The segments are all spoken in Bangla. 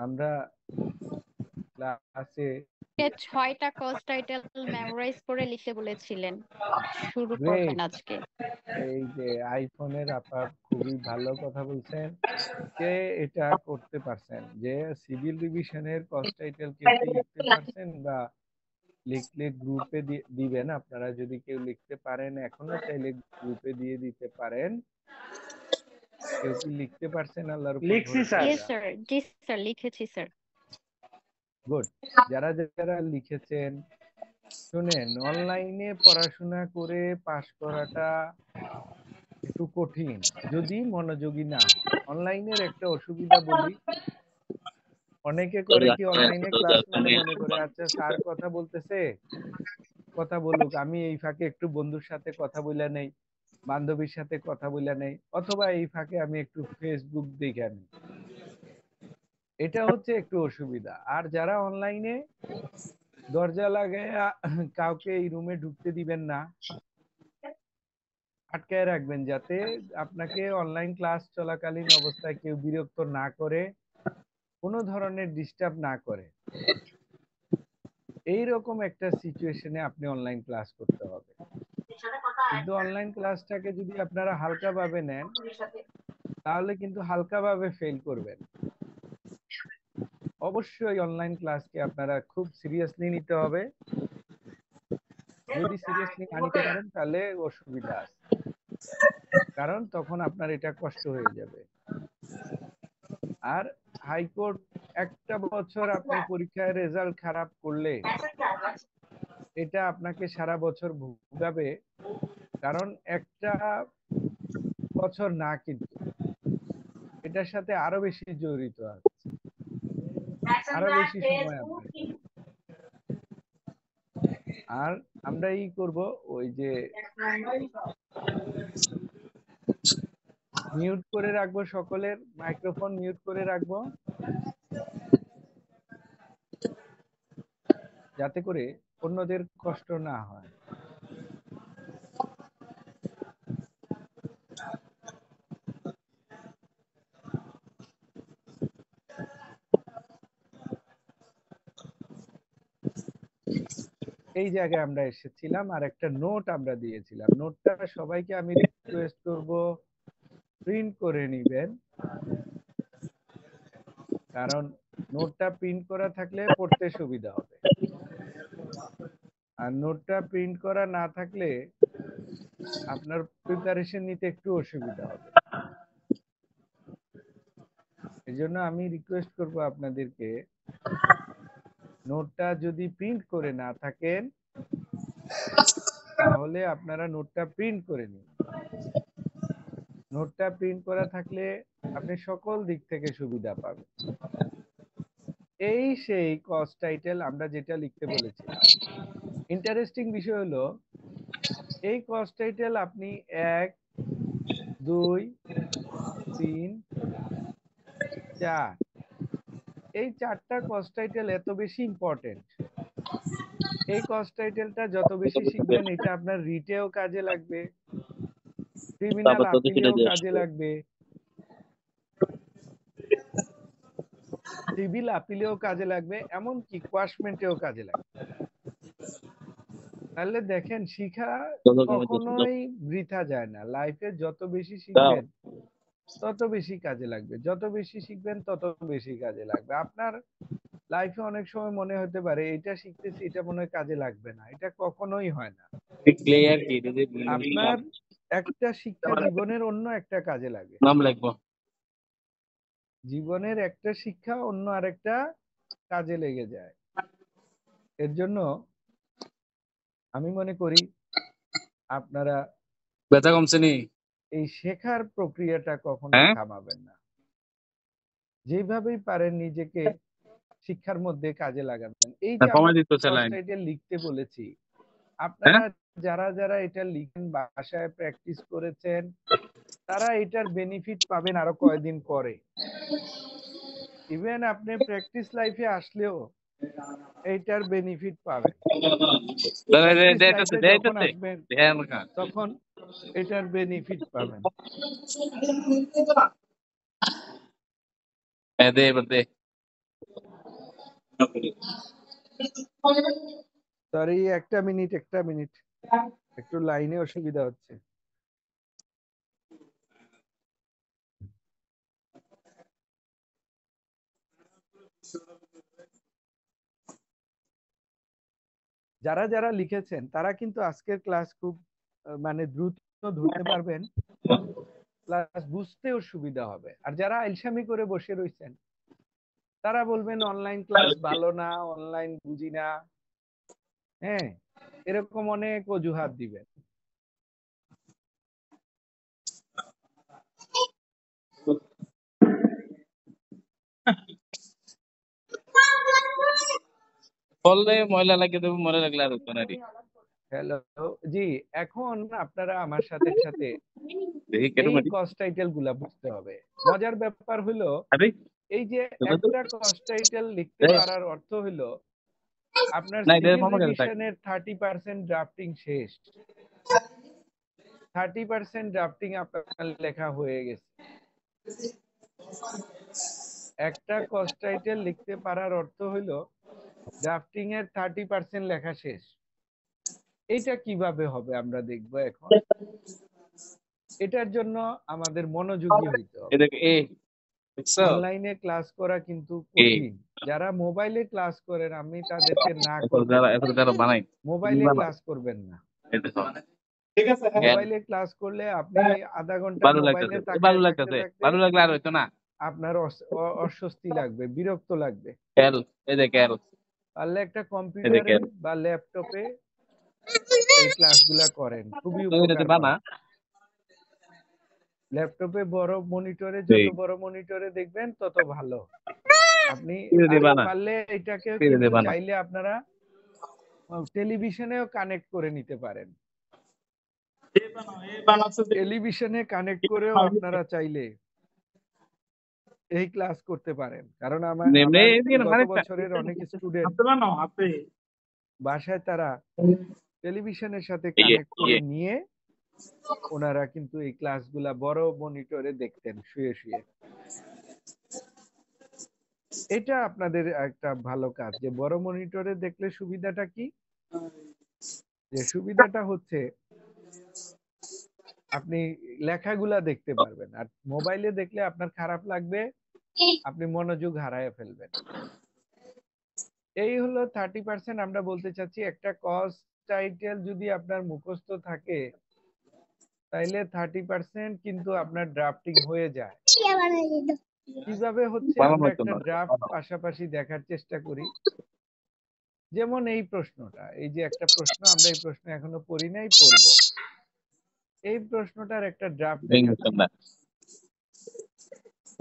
আমরা ক্লাসে 6টা কজ টাইটেল মেমোরাইজ করে লিখতে বলেছিলেন, শুরু করবেন গ্রেট। আজকে। এই যে আইফোনের আপা খুবই ভালো কথা বলছেন, যে এটা করতে পারছেন, যে সিভিল ডিভিশনের কজ টাইটেল কেউ কি লিখতে পারছেন, বা লিখলে গ্রুপে দিবেন। আপনারা যদি কেউ লিখতে পারেন এখনো চাইলে গ্রুপে দিয়ে দিতে পারেন। কেউ কি লিখতে পারছেন আল্লাহর উপর লিখছি ভরসা স্যার। ইয়েস করে? স্যার, জি স্যার, লিখেছি স্যার। গুড। যারা যারা লিখেছেন, শুনেন, অনলাইনে পড়াশোনা করে পাশ করাটা একটু কঠিন যদি মনোযোগী না হন। অনলাইনের একটা অসুবিধা বলি, অনেকে করে কি অনলাইনে ক্লাস মানে মনে করে আচ্ছা স্যার কথা বলতেছে, কথা বলুক, আমি এই ফাঁকে একটু বন্ধুর সাথে কথা বলে নেই, বান্ধবীর সাথে কথা বলে নেই, অথবা এই ফাঁকে আমি একটু ফেসবুক দেখে নিই। এটা হচ্ছে একটু অসুবিধা। আর যারা অনলাইনে দরজা লাগায়া কাউকে এই রুমে ঢুকতে দিবেন না, আটকায় রাখবেন যাতে আপনাকে অনলাইন ক্লাস চলাকালীন অবস্থায় কেউ বিরক্ত না করে, কোনো ধরনের ডিস্টার্ব না করে, এইরকম একটা সিচুয়েশনে আপনি অনলাইন ক্লাস করতে হবে। কিন্তু অনলাইন ক্লাসটাকে যদি আপনারা হালকাভাবে নেন, তাহলে কিন্তু হালকাভাবে ফেল করবেন। অবশ্যই অনলাইন ক্লাসকে আপনারা খুব সিরিয়াসলি নিতে হবে। যদি সিরিয়াসলি না নিতে পারেন তাহলে অসুবিধা আছে, কারণ তখন আপনার এটা কষ্ট হয়ে যাবে। আর হাইকোর্ট, একটা বছর আপনি পরীক্ষায় রেজাল্ট খারাপ করলে এটা আপনাকে সারা বছর ভোগাবে। কারণ একটা বছর না, কিন্তু এটার সাথে আরো বেশি জড়িত আছে, আরো বেশি সময় আপনার। আর আমরা করব, ওই যে মিউট করে রাখবো, সকলের মাইক্রোফোন মিউট করে রাখবো, যাতে করে অন্যদের কষ্ট না হয়। এই জায়গায় আমরা এসেছিলাম, আর একটা নোট আমরা দিয়েছিলাম। নোটটা সবাইকে আমি রিকোয়েস্ট করব প্রিন্ট করে নিবেন, কারণ নোটটা প্রিন্ট করা থাকলে পড়তে সুবিধা হবে, আর নোটটা প্রিন্ট করা না থাকলে আপনার প্রিপারেশন নিতে একটু অসুবিধা হবে। এজন্য আমি রিকোয়েস্ট করব আপনাদেরকে, নোটটা যদি প্রিন্ট করে না থাকেন তাহলে আপনারা নোটটা প্রিন্ট করে নিন। নোটটা প্রিন্ট করা থাকলে আপনি সকল দিক থেকে সুবিধা পাবেন। এই সেই কজ টাইটেল আমরা যেটা লিখতে বলেছিলাম। ইন্টারেস্টিং বিষয় হলো, এই কজ টাইটেল আপনি 1, 2, 3, 4, এই 4টা কজ টাইটেল এত বেশি ইম্পর্টেন্ট। এই কজ টাইটেলটা যত বেশি শিখবেন, এটা আপনার রিটেও কাজে লাগবে, ক্রিমিনাল আপিলেও কাজে লাগবে, সিভিল আপিলেও কাজে লাগবে, এমনকি কোয়াশমেন্টেও কাজে লাগবে। তাহলে দেখেন, শিখা কখনোই বৃথা যায় না। লাইফে যত বেশি শিখবেন তত বেশি কাজে লাগবে, যত বেশি শিখবেন তত বেশি কাজে লাগবে। আপনার লাইফে অনেক সময় মনে হতে পারে এটা শিখতেছি, এটা মনে হয় কাজে লাগবে না, এটা কখনোই হয় না। আপনার একটা শিক্ষা জীবনের অন্য একটা কাজে লাগে, জীবনের একটা শিক্ষা অন্য আরেকটা কাজে লেগে যায়। এর জন্য আমি মনে করি আপনারা ব্যথা কমছে নি? এই শেখার প্রক্রিয়াটা কখনো হ্যাঁ, থামাবেন না। যেভাবেই পারেন নিজেকে শিক্ষার মধ্যে কাজে লাগাবেন। এই না যে আমরা কমাই দিত কস স্যালাইন। টাইটেল লিখতে বলেছি, হ্যাঁ, আপনারা যারা যারা এটা লিখেন, বাসায় প্র্যাকটিস করেছেন, তারা এটার বেনিফিট পাবেন আরো কয়েকদিন পরে। ইভেন আপনি প্র্যাকটিস লাইফে আসলেও এইটার বেনিফিট পাবেন। প্র্যাকটিস লাইফে যখন দেখাইতেছে আসবেন দেখেন না। তখন এটার বেনিফিট পাবেন। দে এবার দে। সরি, একটা মিনিট একটু লাইনে অসুবিধা হচ্ছে। যারা যারা লিখেছেন তারা কিন্তু আজকের ক্লাস খুব মানে দ্রুত ধরতে পারবেন, প্লাস বুঝতেও সুবিধা হবে। আর যারা আইলসামি করে বসে রয়েছেন তারা বলবেন অনলাইন ক্লাস ভালো না, অনলাইন বুঝি না, হ্যাঁ, এরকম অনেক অজুহাত দিবেন। ফলে ময়লা লাগিয়ে দেবো, ময়লা লাগলে আর হতো না রে। হ্যালো, জি। এখন আপনারা আমার সাথে সাথে দেখি কেটে এই মারি। কস টাইটেল গুলা বুঝতে হবে। মজার ব্যাপার হলো, আরে এই যে একটা কস টাইটেল লিখতে পারার অর্থ হলো আপনার না এটা সিভিল মামা কাছে থাক। রিভিশনের 30% ড্রাফটিং শেষ। 30% ড্রাফটিং আপনার লেখা হয়ে গেছে। একটা কস টাইটেল লিখতে পারার অর্থ হলো ড্রাফটিং এর 30% লেখা শেষ। এটা কিভাবে হবে আমরা দেখব এখন। এটার জন্য আমাদের মনোযোগী হইতে হবে। এদিকে এ দেখছো? অনলাইনে ক্লাস করা কিন্তু এ কঠিন। যারা মোবাইলে ক্লাস করেন আমি তাদেরকে না এখন করব, যারা এখন যারা বানাই মোবাইলে বানাও ক্লাস করবেন না। এই দেখো। ঠিক আছে, হ্যাঁ মোবাইলে ক্লাস করলে আপনি আধা ঘন্টা ভালো মোবাইলে লাগতেছে, ভালো তাকায় থাকতে লাগতেছে, থাকতে ভালো লাগলে আর হইতো না। আপনার অস্বস্তি লাগবে, বিরক্ত লাগবে। এল এই দেখ এল পারলে একটা এই দেখ কম্পিউটারে এল বা ল্যাপটপে এই ক্লাসগুলা করেন, খুবই তুই যদি উপকার বানা পাবেন। ল্যাপটপে বড় মনিটরে, যত ঠিক বড় মনিটরে দেখবেন তত ভালো। আপনি তুই যদি বানা পারলে এটাকে তুই যদি কিন্তু বানা চাইলে আপনারা টেলিভিশনেও কানেক্ট করে নিতে পারেন। টেলিভিশনে কানেক্ট করেও আপনারা চাইলে এই ক্লাস করতে পারেন। কারণ আমার নেমনে আমার এদিকে গত মানে বছরের অনেক স্টুডেন্ট হাতে বানাও হাতে বাসায় তারা টেলিভিশনের সাথে ইয়ে কানেক্ট করে ইয়ে নিয়ে ওনারা কিন্তু এই ক্লাসগুলা বড় মনিটরে দেখতেন শুয়ে শুয়ে। এটা আপনাদের একটা ভালো কাজ, যে বড় মনিটরে দেখলে সুবিধাটা কি, যে সুবিধাটা হচ্ছে আপনি লেখাগুলা দেখতে পারবেন। আর মোবাইলে দেখলে আপনার খারাপ লাগবে, আপনি মনোযোগ হারায় ফেলবেন। এই হলো 30%। আমরা বলতে চাচ্ছি একটা কজ টাইটেল যদি আপনার মুখস্থ থাকে তাইলে 30% কিন্তু আপনার ড্রাফটিং হয়ে যায়। কিভাবে হচ্ছে বানানো আমরা হইতো একটা না ড্রাফট পাশাপাশি দেখার চেষ্টা করি। যেমন এই প্রশ্নটা, এই যে একটা প্রশ্ন, আমরা এই প্রশ্ন এখনো পড়ি নাই, পড়বো। এই প্রশ্নটার একটা ড্রাফট ভেঙে দেখাচ্ছি। না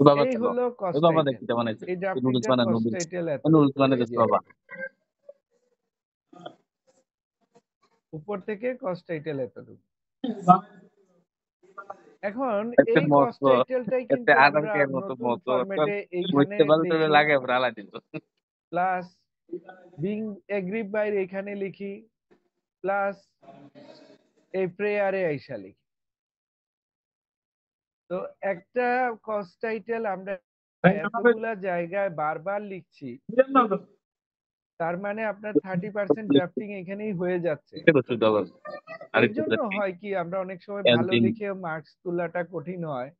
বাবা এই চলো হলো কজ ওই বাবা টাইটেল। দেখতে বানাইছে এই নুডলস ড্রাফটিংটার বানায় কজ নুডলস টাইটেল নুডলস এতটুকু, এই বানাইছে যে বাবা উপর থেকে কজ টাইটেল এতটুকু। এখন একটা এই কজ মতো টাইটেলটাই একটা কিন্তু আদম আমরা কে মতো নতুন মতো একটা ফরম্যাটে এইখানে বুঝতে পারতে দেখি, লাগে ভালো দিত প্লাস বিং এগ্রি বাই এখানে লিখি, প্লাস এই প্রেয়ারে আইসা লিখি। তো একটা কজ টাইটেল আমরা এতগুলা জায়গায় বারবার লিখছি, তার মানে আপনার 30% ড্রাফটিং এখানেই হয়ে যাচ্ছে। এর জন্য হয় কি, আমরা অনেক সময় ভালো লিখে মার্কস তোলাটা কঠিন হয়।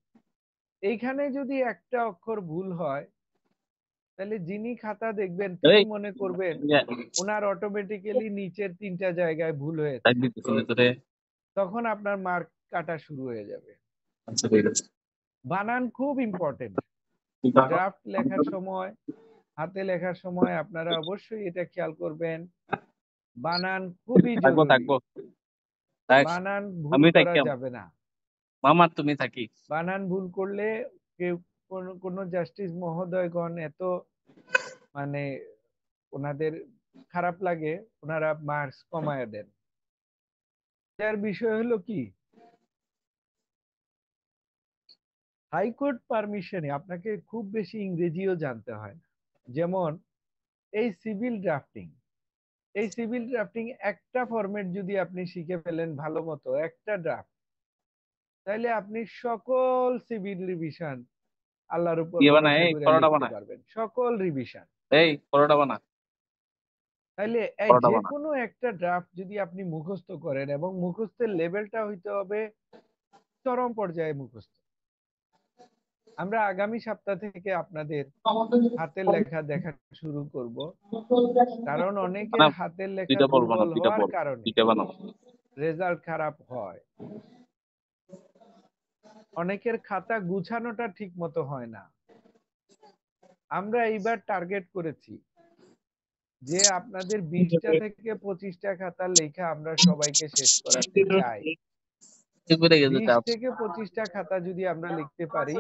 এইখানে যদি একটা অক্ষর ভুল হয় তাহলে যিনি খাতা দেখবেন তিনি মনে করবেন ওনার অটোমেটিক্যালি নিচের 3টা জায়গায় ভুল হয়েছে, তখন আপনার মার্ক কাটা শুরু হয়ে যাবে। বানান খুব ইম্পর্টেন্ট। ড্রাফট লেখার সময়, হাতে লেখার সময় আপনারা অবশ্যই এটা খেয়াল করবেন বানান খুবই থাকবো জরুরি। থাকবো থাক। বানান ভুল আমি করা থাকি যাবে না। মামা তুমি থাকি। বানান ভুল করলে কেউ কোনো জাস্টিস মহোদয়গণ এত মানে ওনাদের খারাপ লাগে, ওনারা মার্কস কমায় দেন। এর বিষয় হলো কি, হাইকোর্ট পারমিশনে আপনাকে খুব বেশি ইংরেজিও জানতে হয় না। যেমন এই সিভিল ড্রাফটিং, এই সিভিল ড্রাফটিং একটা ফরম্যাট যদি আপনি শিখে ফেলেন ভালো মতো, একটা ড্রাফট, তাহলে আপনি সকল সিভিল রিভিশন আল্লাহর উপর ইয়ে বানা, ভরসা এই করে পরোটা লিখতে বানা, পারবেন, সকল রিভিশন। এই পরোটা বানা, তাইলে এই পরোটা যে বানা। কোনো একটা ড্রাফট যদি আপনি মুখস্থ করেন, এবং মুখস্থের লেভেলটা হইতে হবে চরম পর্যায়ে মুখস্থ। আমরা আগামী সপ্তাহ থেকে আপনাদের হাতের লেখা দেখা শুরু করব, কারণ অনেকের বানা, হাতের লেখা দুইটা বল বানাও, দুর্বল দুইটা হওয়ার বল, কারণে দুইটা বানাও। রেজাল্ট খারাপ হয়। অনেকের খাতা গুছানোটা ঠিক মতো হয় না। আমরা এইবার টার্গেট করেছি যে আপনাদের 20টা থেকে 25টা খাতা লেখা আমরা সবাইকে শেষ করাতে চাই। ঠিক হয়ে গেছে 20 চাপ। থেকে 25টা খাতা যদি আমরা লিখতে পারি।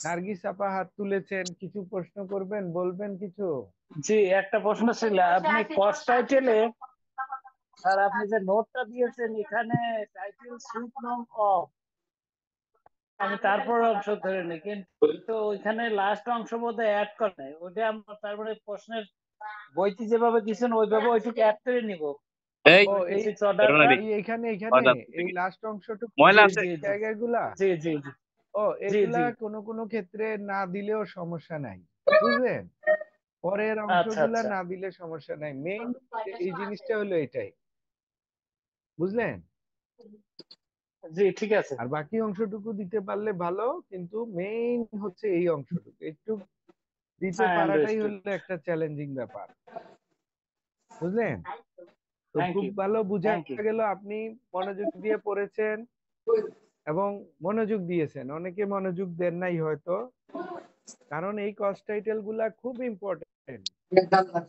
নার্গিস আপা হাত তুলেছেন, কিছু প্রশ্ন করবেন, বলবেন কিছু? জি, একটা প্রশ্ন ছিল। আপনি কস্ট টাইটেলে স্যার আপনি যে নোটটা দিয়েছেন এখানে টাইটেল সুইট নং অফ, আমি তারপর অংশ ধরে নিই, কিন্তু ওইখানে লাস্ট অংশ বোধহয় অ্যাড করে নাই। ওইটা আমরা তারপরে প্রশ্নের বইতে যেভাবে দিয়েছেন ওইভাবে ওইটুকু অ্যাড করে নিব। এই ও এই বেরো না অর্ডারটা। রে, এখানে এখানে বাজার এই থেকে লাস্ট অংশটুকু ময়লা জি আছে। জি জি জায়গাগুলা, জি জি জি ও জি এগুলা জি কোনো ক্ষেত্রে না দিলেও সমস্যা নাই, বুঝলেন? পরের আচ্ছা অংশগুলা আচ্ছা না দিলে সমস্যা নাই, মেইন এই জিনিসটা হলো এটাই, বুঝলেন? জি ঠিক আছে। আর বাকি অংশটুকু দিতে পারলে ভালো, কিন্তু মেইন হচ্ছে এই অংশটুকু একটু দিতে হ্যাঁ, পারাটাই আন্ডারস্টুড। হলো একটা চ্যালেঞ্জিং ব্যাপার, বুঝলেন? তো থ্যাংক খুব ইউ, ভালো বুঝা থ্যাংক ইউ। গেল আপনি মনোযোগ দিয়ে পড়েছেন এবং মনোযোগ দিয়েছেন। অনেকে মনোযোগ দেন নাই হয়তো, কারণ এই কস্ট টাইটেল গুলা খুব ইম্পর্টেন্ট।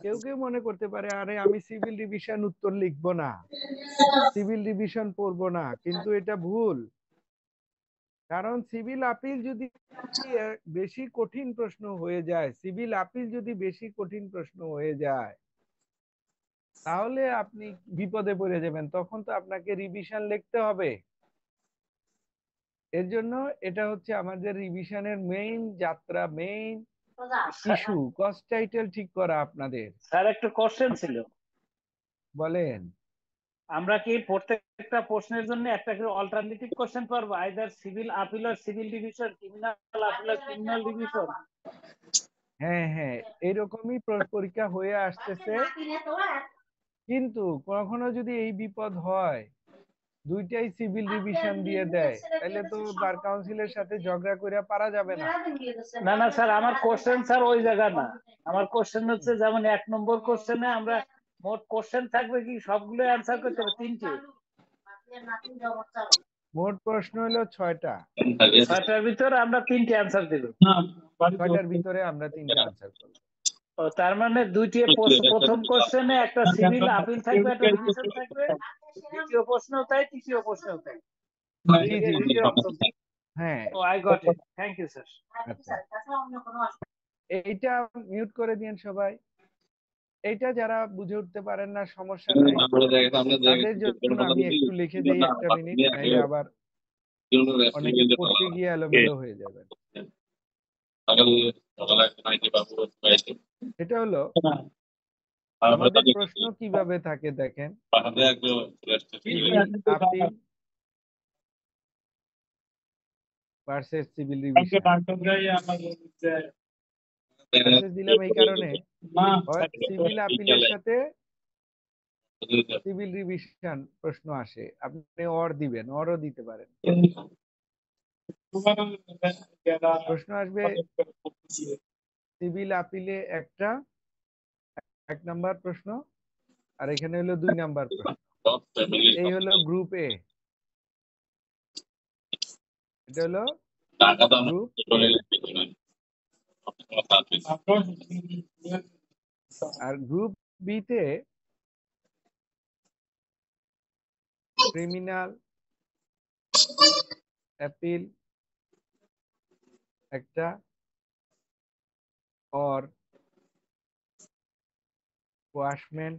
কেউ কেউ মনে করতে পারে আরে আমি সিভিল ডিভিশন উত্তর লিখবো না, সিভিল ডিভিশন পড়বো না, কিন্তু এটা ভুল। কারণ সিভিল আপিল যদি বেশি কঠিন প্রশ্ন হয়ে যায়, সিভিল আপিল যদি বেশি কঠিন প্রশ্ন হয়ে যায়, তাহলে আপনি বিপদে পড়ে যাবেন, তখন তো আপনাকে রিভিশন লিখতে হবে। এর জন্য এটা হচ্ছে আমাদের রিভিশনের মেইন যাত্রা, মেইন ইস্যু, কস্ট টাইটেল ঠিক করা আপনাদের। স্যার একটা কোশ্চেন ছিল। বলেন। আমরা কি প্রত্যেকটা প্রশ্নের জন্য একটা করে অল্টারনেটিভ কোশ্চেন পারবো, আইদার সিভিল আপিল আর সিভিল ডিভিশন, ক্রিমিনাল আপিল আর ক্রিমিনাল ডিভিশন? হ্যাঁ হ্যাঁ, এইরকমই পরীক্ষা হয়ে আসতেছে, কিন্তু কখনো যদি এই বিপদ হয় দুইটাই সিভিল রিভিশন দিয়ে দেয়, তাহলে তো বার কাউন্সিলের সাথে ঝগড়া করে পারা যাবে না। না না স্যার, আমার কোশ্চেন স্যার ওই জায়গা না। আমার কোশ্চেন হুম। হচ্ছে যেমন 1 নম্বর কোশ্চেনে আমরা মোট কোশ্চেন থাকবে কি সবগুলো অ্যান্সার করতে হবে, 3টে। মোট প্রশ্ন হলো 6টা, 6টার ভিতরে আমরা 3টে অ্যান্সার দেব। 6টার ভিতরে আমরা 3টা আনসার করব। ও তার মানে দুইটি প্রথম কোশ্চেনে একটা সিভিল আপিল থাকবে, একটা ডিভিশন থাকবে, দ্বিতীয় প্রশ্নও তাই, তৃতীয় প্রশ্নও তাই। জি জি জি, হ্যাঁ। Oh I got it, thank you sir. আচ্ছা, এইটা মিউট করে দিন সবাই। এইটা যারা বুঝে উঠতে পারেন না, সমস্যা নাই, তাদের জন্য আমি একটু লিখে দেই 1টা মিনিট, নাইলে আবার অনেকে পড়তে গিয়ে এলোমেলো হয়ে যাবেন। এটা হলো আমাদের প্রশ্ন কিভাবে থাকে দেখেন, civil appeal versus civil revision. Versus দিলাম এই কারণে, সিভিল আপিলের সাথে সিভিল রিভিশন প্রশ্ন আসে, আপনি অর দিবেন, অরও দিতে পারেন। প্রশ্ন আসবে সিভিল আপিলে একটা 1 নাম্বার প্রশ্ন, আর এখানে হলো 2 নাম্বার প্রশ্ন। এই হলো গ্রুপ এ, এটা হলো গ্রুপ এ। আর গ্রুপ বি তে ক্রিমিনাল, অ্যাপিল একটা, অর কোয়াশমেন্ট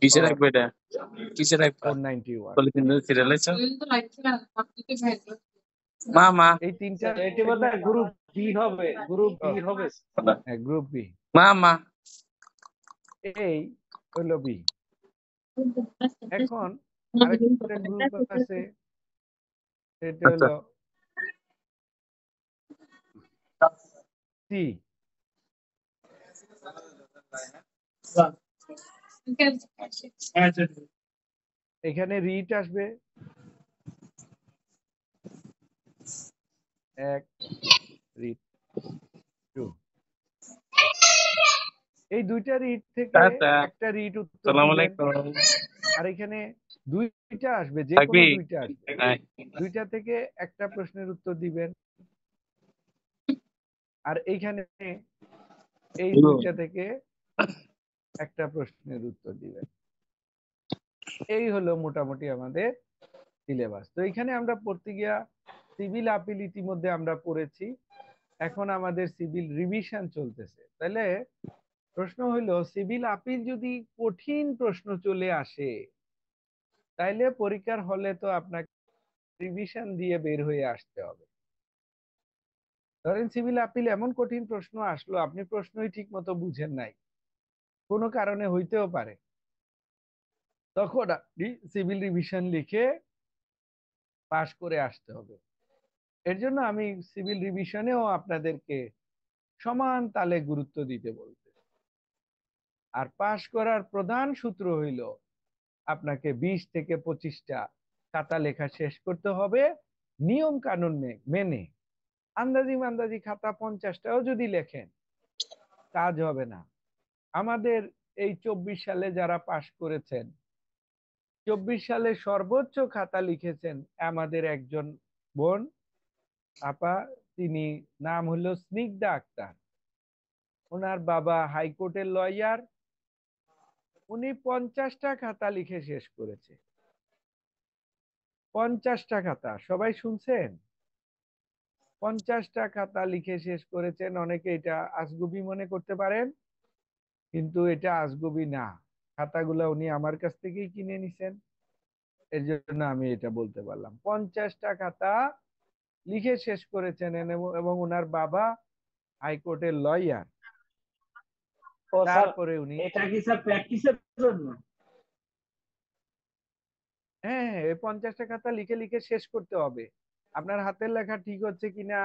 কিসে or রাখবে এটা? কিসে রাখবা? 491। বলে কিন্তু সিরিয়াল আছে। মা মা এই তিনটা এটি বোধহয় গ্রুপ বি হবে, গ্রুপ বি হবে। Group B. মা মা এই হলো বি। এখন আরেকটা গ্রুপ আছে, সেটা আচ্ছা হলো সি। এখানে রিট আসবে 1, রিট 2। এই দুইটা রিট থেকে টাটা একটা রিট উত্তর আসসালামু দিবেন। আলাইকুম আর এখানে দুইটা আসবে, যে কোনো থাকবি দুইটা আসবে, হ্যাঁ দুইটা থেকে একটা প্রশ্নের উত্তর দিবেন। আর এইখানে এই দুইটা থেকে একটা প্রশ্নের উত্তর দিবেন। এই হলো মোটামুটি আমাদের সিলেবাস। তো এখানে আমরা পড়তে গিয়া সিভিল আপিল ইতিমধ্যে আমরা পড়েছি, এখন আমাদের সিভিল রিভিশন চলতেছে। তাহলে প্রশ্ন হলো, সিভিল আপিল যদি কঠিন প্রশ্ন চলে আসে তাইলে পরীক্ষার হলে তো আপনাকে রিভিশন দিয়ে বের হয়ে আসতে হবে। ধরেন সিভিল আপিল এমন কঠিন প্রশ্ন আসলো, আপনি প্রশ্নই ঠিক মতো বুঝেন নাই, কোনো কারণে হইতেও পারে, তখন আপনি সিভিল রিভিশন লিখে পাশ করে আসতে হবে। এর জন্য আমি সিভিল রিভিশনেও আপনাদেরকে সমান তালে গুরুত্ব দিতে বলতে। আর পাশ করার প্রধান সূত্র হইল আপনাকে 20 থেকে 25টা খাতা লেখা শেষ করতে হবে নিয়ম কানুন মেনে। আন্দাজি মান্দাজি খাতা 50টাও যদি লেখেন কাজ হবে না। আমাদের এই 24 সালে যারা পাশ করেছেন, 24 সালে সর্বোচ্চ খাতা লিখেছেন আমাদের একজন বোন আপা, তিনি নাম হলো স্নিগ্ধা আক্তার। ওনার বাবা হাইকোর্টের লয়ার, উনি 50টা খাতা লিখে শেষ করেছে। 50টা খাতা, সবাই শুনছেন? 50টা খাতা লিখে শেষ করেছেন। অনেকে এটা আজগুবি মনে করতে পারেন, কিন্তু এটা আজগুবি না। খাতাগুলো উনি আমার কাছ থেকেই কিনে নিছেন, এর জন্য আমি এটা বলতে পারলাম। 50টা খাতা লিখে শেষ করেছেন এবং ওনার বাবা হাইকোর্টের লয়ার। ও স্যার, তারপরে উনি, এটা কি স্যার প্র্যাকটিসের জন্য? হ্যাঁ হ্যাঁ, এই 50টা খাতা লিখে লিখে শেষ করতে হবে। আপনার হাতের লেখা ঠিক হচ্ছে কিনা,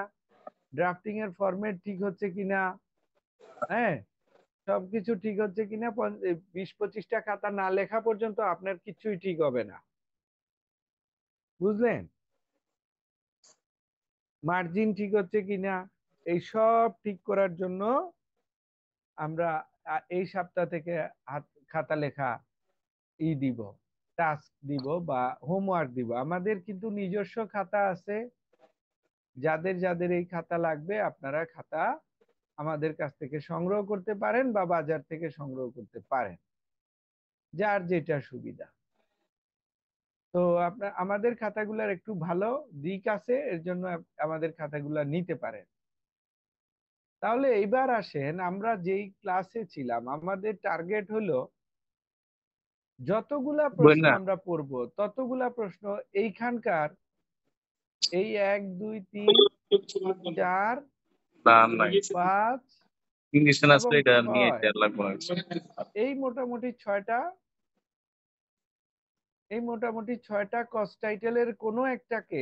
ড্রাফটিং এর ফরম্যাট ঠিক হচ্ছে কিনা, হ্যাঁ, সবকিছু ঠিক হচ্ছে কিনা, 20-25টা খাতা না লেখা পর্যন্ত আপনার কিছুই ঠিক হবে না, বুঝলেন? মার্জিন ঠিক হচ্ছে কিনা, এই সব ঠিক করার জন্য আমরা এই সপ্তাহ থেকে খাতা লেখা দিব, টাস্ক দিব বা হোমওয়ার্ক দিব। আমাদের কিন্তু নিজস্ব খাতা আছে, যাদের যাদের এই খাতা লাগবে আপনারা খাতা আমাদের কাছ থেকে সংগ্রহ করতে পারেন বা বাজার থেকে সংগ্রহ করতে পারেন, যার যেটা সুবিধা। তো আপনার আমাদের খাতাগুলোর একটু ভালো দিক আছে, এর জন্য আমাদের খাতাগুলো নিতে পারেন। তাহলে এইবার আসেন, আমরা যেই ক্লাসে ছিলাম আমাদের টার্গেট হলো যতগুলা বই প্রশ্ন না আমরা পড়ব ততগুলা প্রশ্ন এইখানকার এই 1 2 3 4 দাম নাই 5 ইংলিশ এবং আসলে এটা নিয়ে 6, দেড় লাখ বড় এই মোটামুটি 6টা, এই মোটামুটি 6টা কস্ট টাইটেলের কোনো একটাকে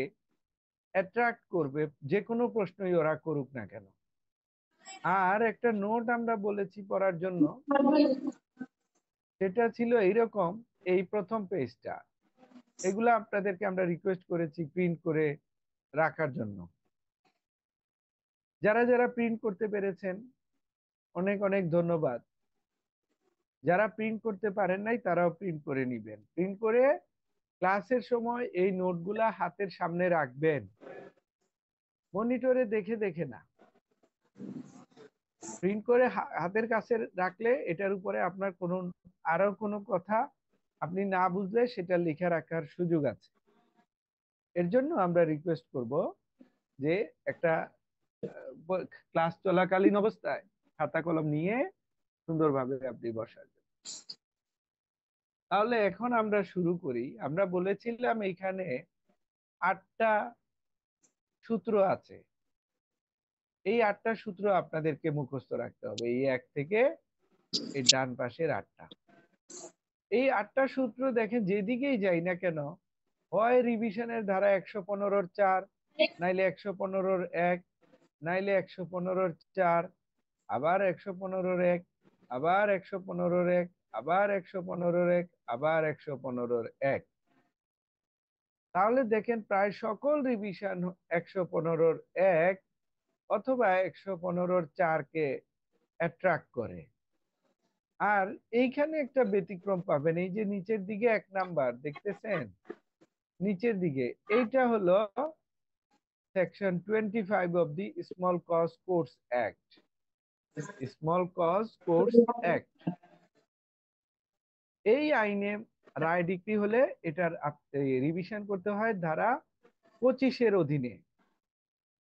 অ্যাট্রাক্ট করবে, যে কোনো প্রশ্নই ওরা করুক না কেন। আর একটা নোট আমরা বলেছি পড়ার জন্য, সেটা ছিল এইরকম, এই প্রথম পেজটা। এগুলো আপনাদেরকে আমরা রিকোয়েস্ট করেছি প্রিন্ট করে রাখার জন্য। যারা যারা প্রিন্ট করতে পেরেছেন অনেক অনেক ধন্যবাদ। যারা প্রিন্ট করতে পারেন নাই তারাও প্রিন্ট করে নিবেন। প্রিন্ট করে ক্লাসের সময় এই নোটগুলা হাতের সামনে রাখবেন, মনিটরে দেখে দেখে না। প্রিন্ট করে হাতের কাছে রাখলে এটার উপরে আপনার কোনো আরো কোনো কথা আপনি না বুঝলে সেটা লিখে রাখার সুযোগ আছে। এর জন্য আমরা রিকোয়েস্ট করব যে একটা ক্লাস চলাকালীন অবস্থায় খাতা কলম নিয়ে সুন্দরভাবে আপনি বসার জন্য। তাহলে এখন আমরা শুরু করি। আমরা বলেছিলাম এখানে 8টা সূত্র আছে। এই 8টা সূত্র আপনাদেরকে মুখস্থ রাখতে হবে, এই 1 থেকে এই ডান পাশের 8টা। এই 8টা সূত্র দেখেন যেদিকেই যাই না কেন, হয় রিভিশনের ধারা 115-র 4, নাইলে 115-র 1, নাইলে 115-র 4, আবার 115-র 1, আবার 115-র 1, আবার 115-র 1, আবার 115-র 1। তাহলে দেখেন প্রায় সকল রিভিশন 115-র 1 অথবা 115-র 4-কে অ্যাট্রাক্ট করে। আর এইখানে একটা ব্যতিক্রম পাবেন, এই যে নিচের দিকে 1 নাম্বার দেখতেছেন, নিচের দিকে এইটা হলো section 25 of the small cause courts act. Small cause courts act, এই আইনে রায় ডিক্রি হলে এটার রিভিশন করতে হয় ধারা 25-এর অধীনে।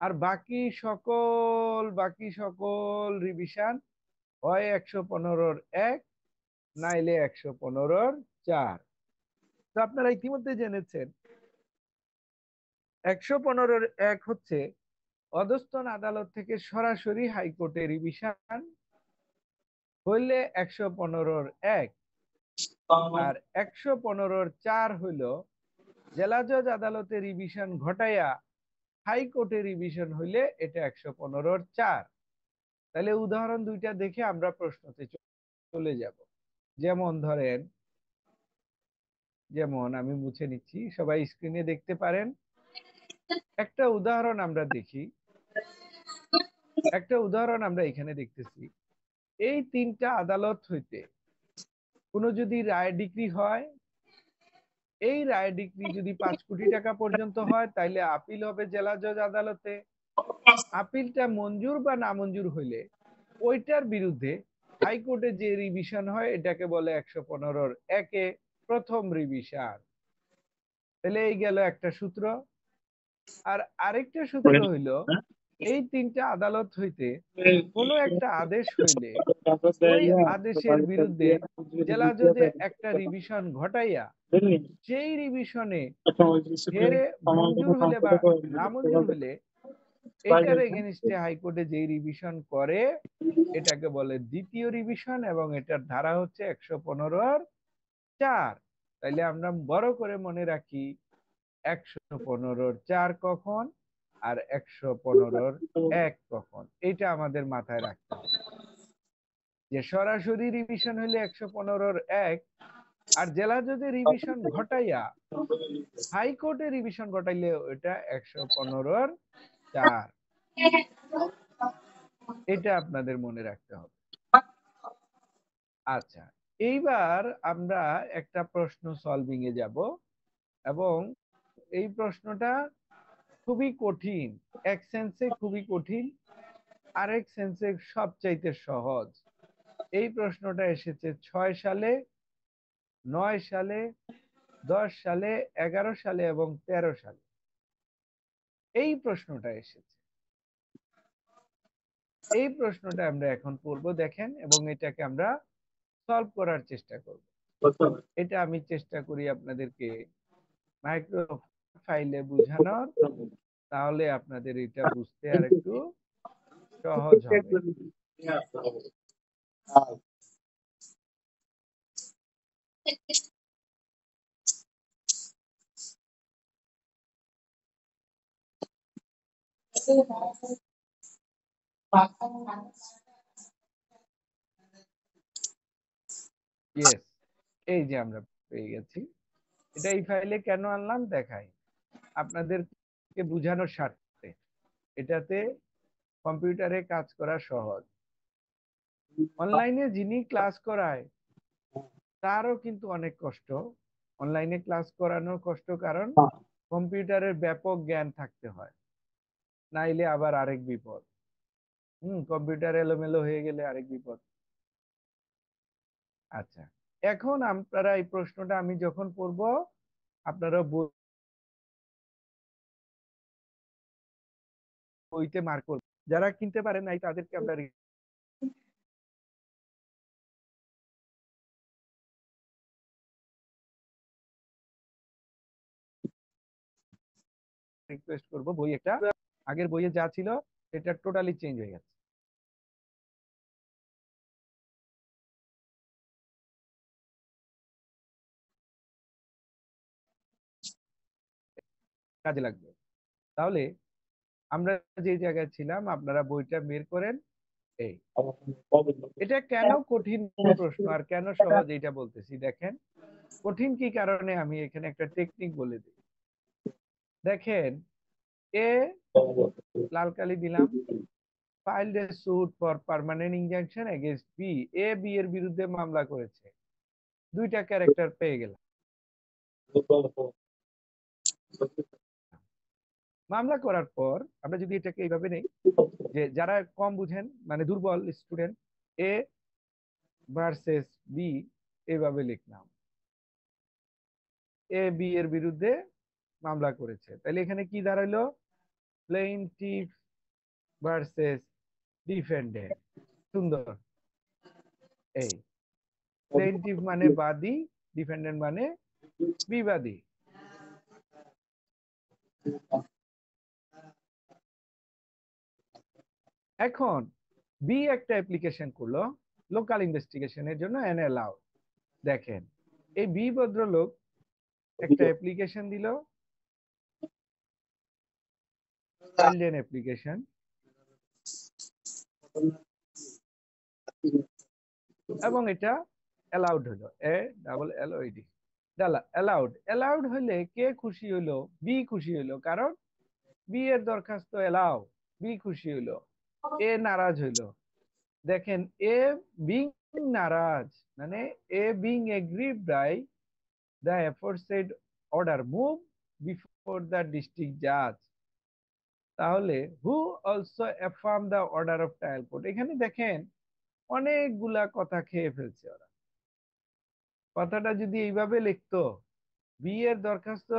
আর বাকি সকল রিভিশন হয় 115-র 1, নাইলে 115-র 4। তো আপনারা ইতিমধ্যে জেনেছেন 115-র 1 হচ্ছে অধস্তন আদালত থেকে সরাসরি হাইকোর্টে রিভিশন হইলে 115-র 1, আর 115-র 4 হইল জেলা জজ আদালতে রিভিশন ঘটাইয়া হাইকোর্টে রিভিশন হইলে এটা 115-র 4। তাহলে উদাহরণ দুইটা দেখে আমরা প্রশ্নতে চলে যাব। যেমন ধরেন, যেমন আমি মুছে নিচ্ছি, সবাই স্ক্রিনে দেখতে পারেন। একটা উদাহরণ আমরা দেখি, একটা উদাহরণ আমরা এখানে দেখতেছি। এই 3টা আদালত হইতে কোনো যদি রায় ডিক্রি হয়, এই রায় ডিক্রি যদি 5 কোটি টাকা পর্যন্ত হয়, তাইলে আপিল হবে জেলা জজ আদালতে। আপিলটা মঞ্জুর বা নামঞ্জুর হইলে ওইটার বিরুদ্ধে হাইকোর্টে যে রিভিশন হয় এটাকে বলে 115-র 1-এ প্রথম রিভিশন। তাহলে এই গেল একটা সূত্র। আর আরেকটা সূত্র হইল, এই 3টা আদালত হইতে কোনো একটা আদেশ হইলে ওই আদেশের বিরুদ্ধে জেলা জজে একটা রিভিশন ঘটাইয়া সেই রিভিশনে হেরে মঞ্জুর হলে বা নামঞ্জুর হলে এটার এগেনস্টে হাইকোর্টে যে রিভিশন করে এটাকে বলে দ্বিতীয় রিভিশন, এবং এটার ধারা হচ্ছে 115-র 4। তাইলে আমরা বড় করে মনে রাখি 115-র 4 কখন আর 115-র 1 কখন, এটা আমাদের মাথায় রাখতে হবে। যে সরাসরি রিভিশন হলে 115-র 1, আর জেলা জজে রিভিশন ঘটাইয়া হাইকোর্টে রিভিশন ঘটাইলে ওইটা 115-র 4। এটা আপনাদের মনে রাখতে হবে। আচ্ছা, এইবার আমরা একটা প্রশ্ন সলভিং এ যাব, এবং এই প্রশ্নটা খুবই কঠিন। এক সেন্সে খুবই কঠিন, আরেক সেন্সে সবচাইতে সহজ। এই প্রশ্নটা এসেছে 6 সালে, 9 সালে, 10 সালে, 11 সালে এবং 13 সালে। এই প্রশ্নটা এসেছে, এই প্রশ্নটা আমরা এখন পড়বো, দেখেন, এবং এটাকে আমরা সলভ করার চেষ্টা করব। এটা আমি চেষ্টা করি আপনাদেরকে মাইক্রো ফাইলে বুঝানোর, তাহলে আপনাদের এটা বুঝতে আর একটু সহজ হবে। ইয়েস, এই যে আমরা পেয়ে গেছি। এটা এই ফাইলে কেন আনলাম দেখাই আপনাদেরকে বুঝানোর স্বার্থে। এটাতে কম্পিউটারে কাজ করা সহজ। অনলাইনে যিনি ক্লাস করায় তারও কিন্তু অনেক কষ্ট। অনলাইনে ক্লাস করানোর কষ্ট, কারণ কম্পিউটারের ব্যাপক জ্ঞান থাকতে হয়, নাইলে আবার আরেক বিপদ। কম্পিউটার এলোমেলো হয়ে গেলে আরেক বিপদ। আচ্ছা, এখন আপনারা এই প্রশ্নটা আমি যখন পড়ব আপনারা বইতে মার্ক করবেন। যারা কিনতে পারেন নাই তাদেরকে আমরা রিকোয়েস্ট করব, বই একটা আগের বইয়ে যা ছিল সেটা টোটালি চেঞ্জ হয়ে গেছে। কাজে লাগবে। তাহলে আমরা যে জায়গায় ছিলাম আপনারা বইটা বের করেন। এই এটা কেন কঠিন প্রশ্ন আর কেন সহজ এটা বলতেছি। দেখেন কঠিন কি কারণে, আমি এখানে একটা টেকনিক বলে দিই। দেখেন এ লাল কালি দিলাম, filed a suit for permanent injunction against B, A B এর বিরুদ্ধে মামলা করেছে, দুইটা ক্যারেক্টার পেয়ে গেলাম। মামলা করার পর আমরা যদি এটাকে এইভাবে নেই যে যারা কম বুঝেন মানে দুর্বল স্টুডেন্ট, এ ভার্সেস বি এইভাবে লিখলাম, এ বি এর বিরুদ্ধে মামলা করেছে, তাহলে এখানে কি দাঁড়াইলো, প্লেইনটিফ ভার্সেস ডিফেন্ডেন্ট। সুন্দর। এই প্লেইনটিফ মানে বাদী, ডিফেন্ডেন্ট মানে বিবাদী। এখন বি একটা অ্যাপ্লিকেশন করলো লোকাল ইনভেস্টিগেশনের জন্য এন অ্যালাউ। দেখেন এই বি ভদ্রলোক একটা অ্যাপ্লিকেশন দিল, চাইল্ড অ্যাপ্লিকেশন, এবং এটা অ্যালাউড হলো, A double L O D, allowed. Allowed হলে কে খুশি হলো, বি খুশি হলো, কারণ বি এর দরখাস্ত অ্যালাউ, বি খুশি হলো। এ নারাজ হইলো। দেখেন এ বিং নারাজ মানে a being aggrieved by the aforesaid order move before the district judge, তাহলে who also affirm the order of trial court। এখানে দেখেন অনেকগুলা কথা খেয়ে ফেলছে ওরা। কথাটা যদি এইভাবে লিখতো, বি এর দরখাস্ত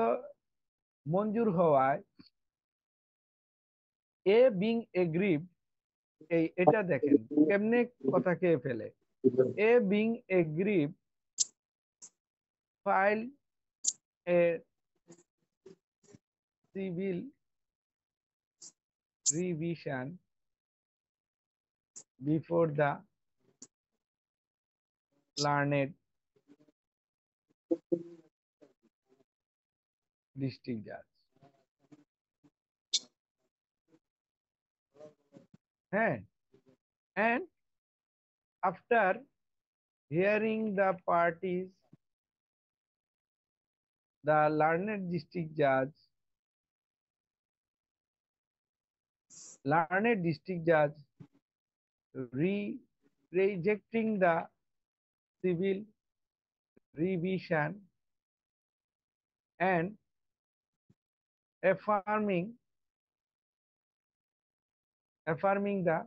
মঞ্জুর হওয়ায় এ বিং এগ্রিভ, এটা দেখেন কেমনে কথা খেয়ে ফেলে। A being aggrieved file a civil revision before the learned district judge। হ্যাঁ, and after hearing the parties, the learned district judge rejecting the civil revision and affirming the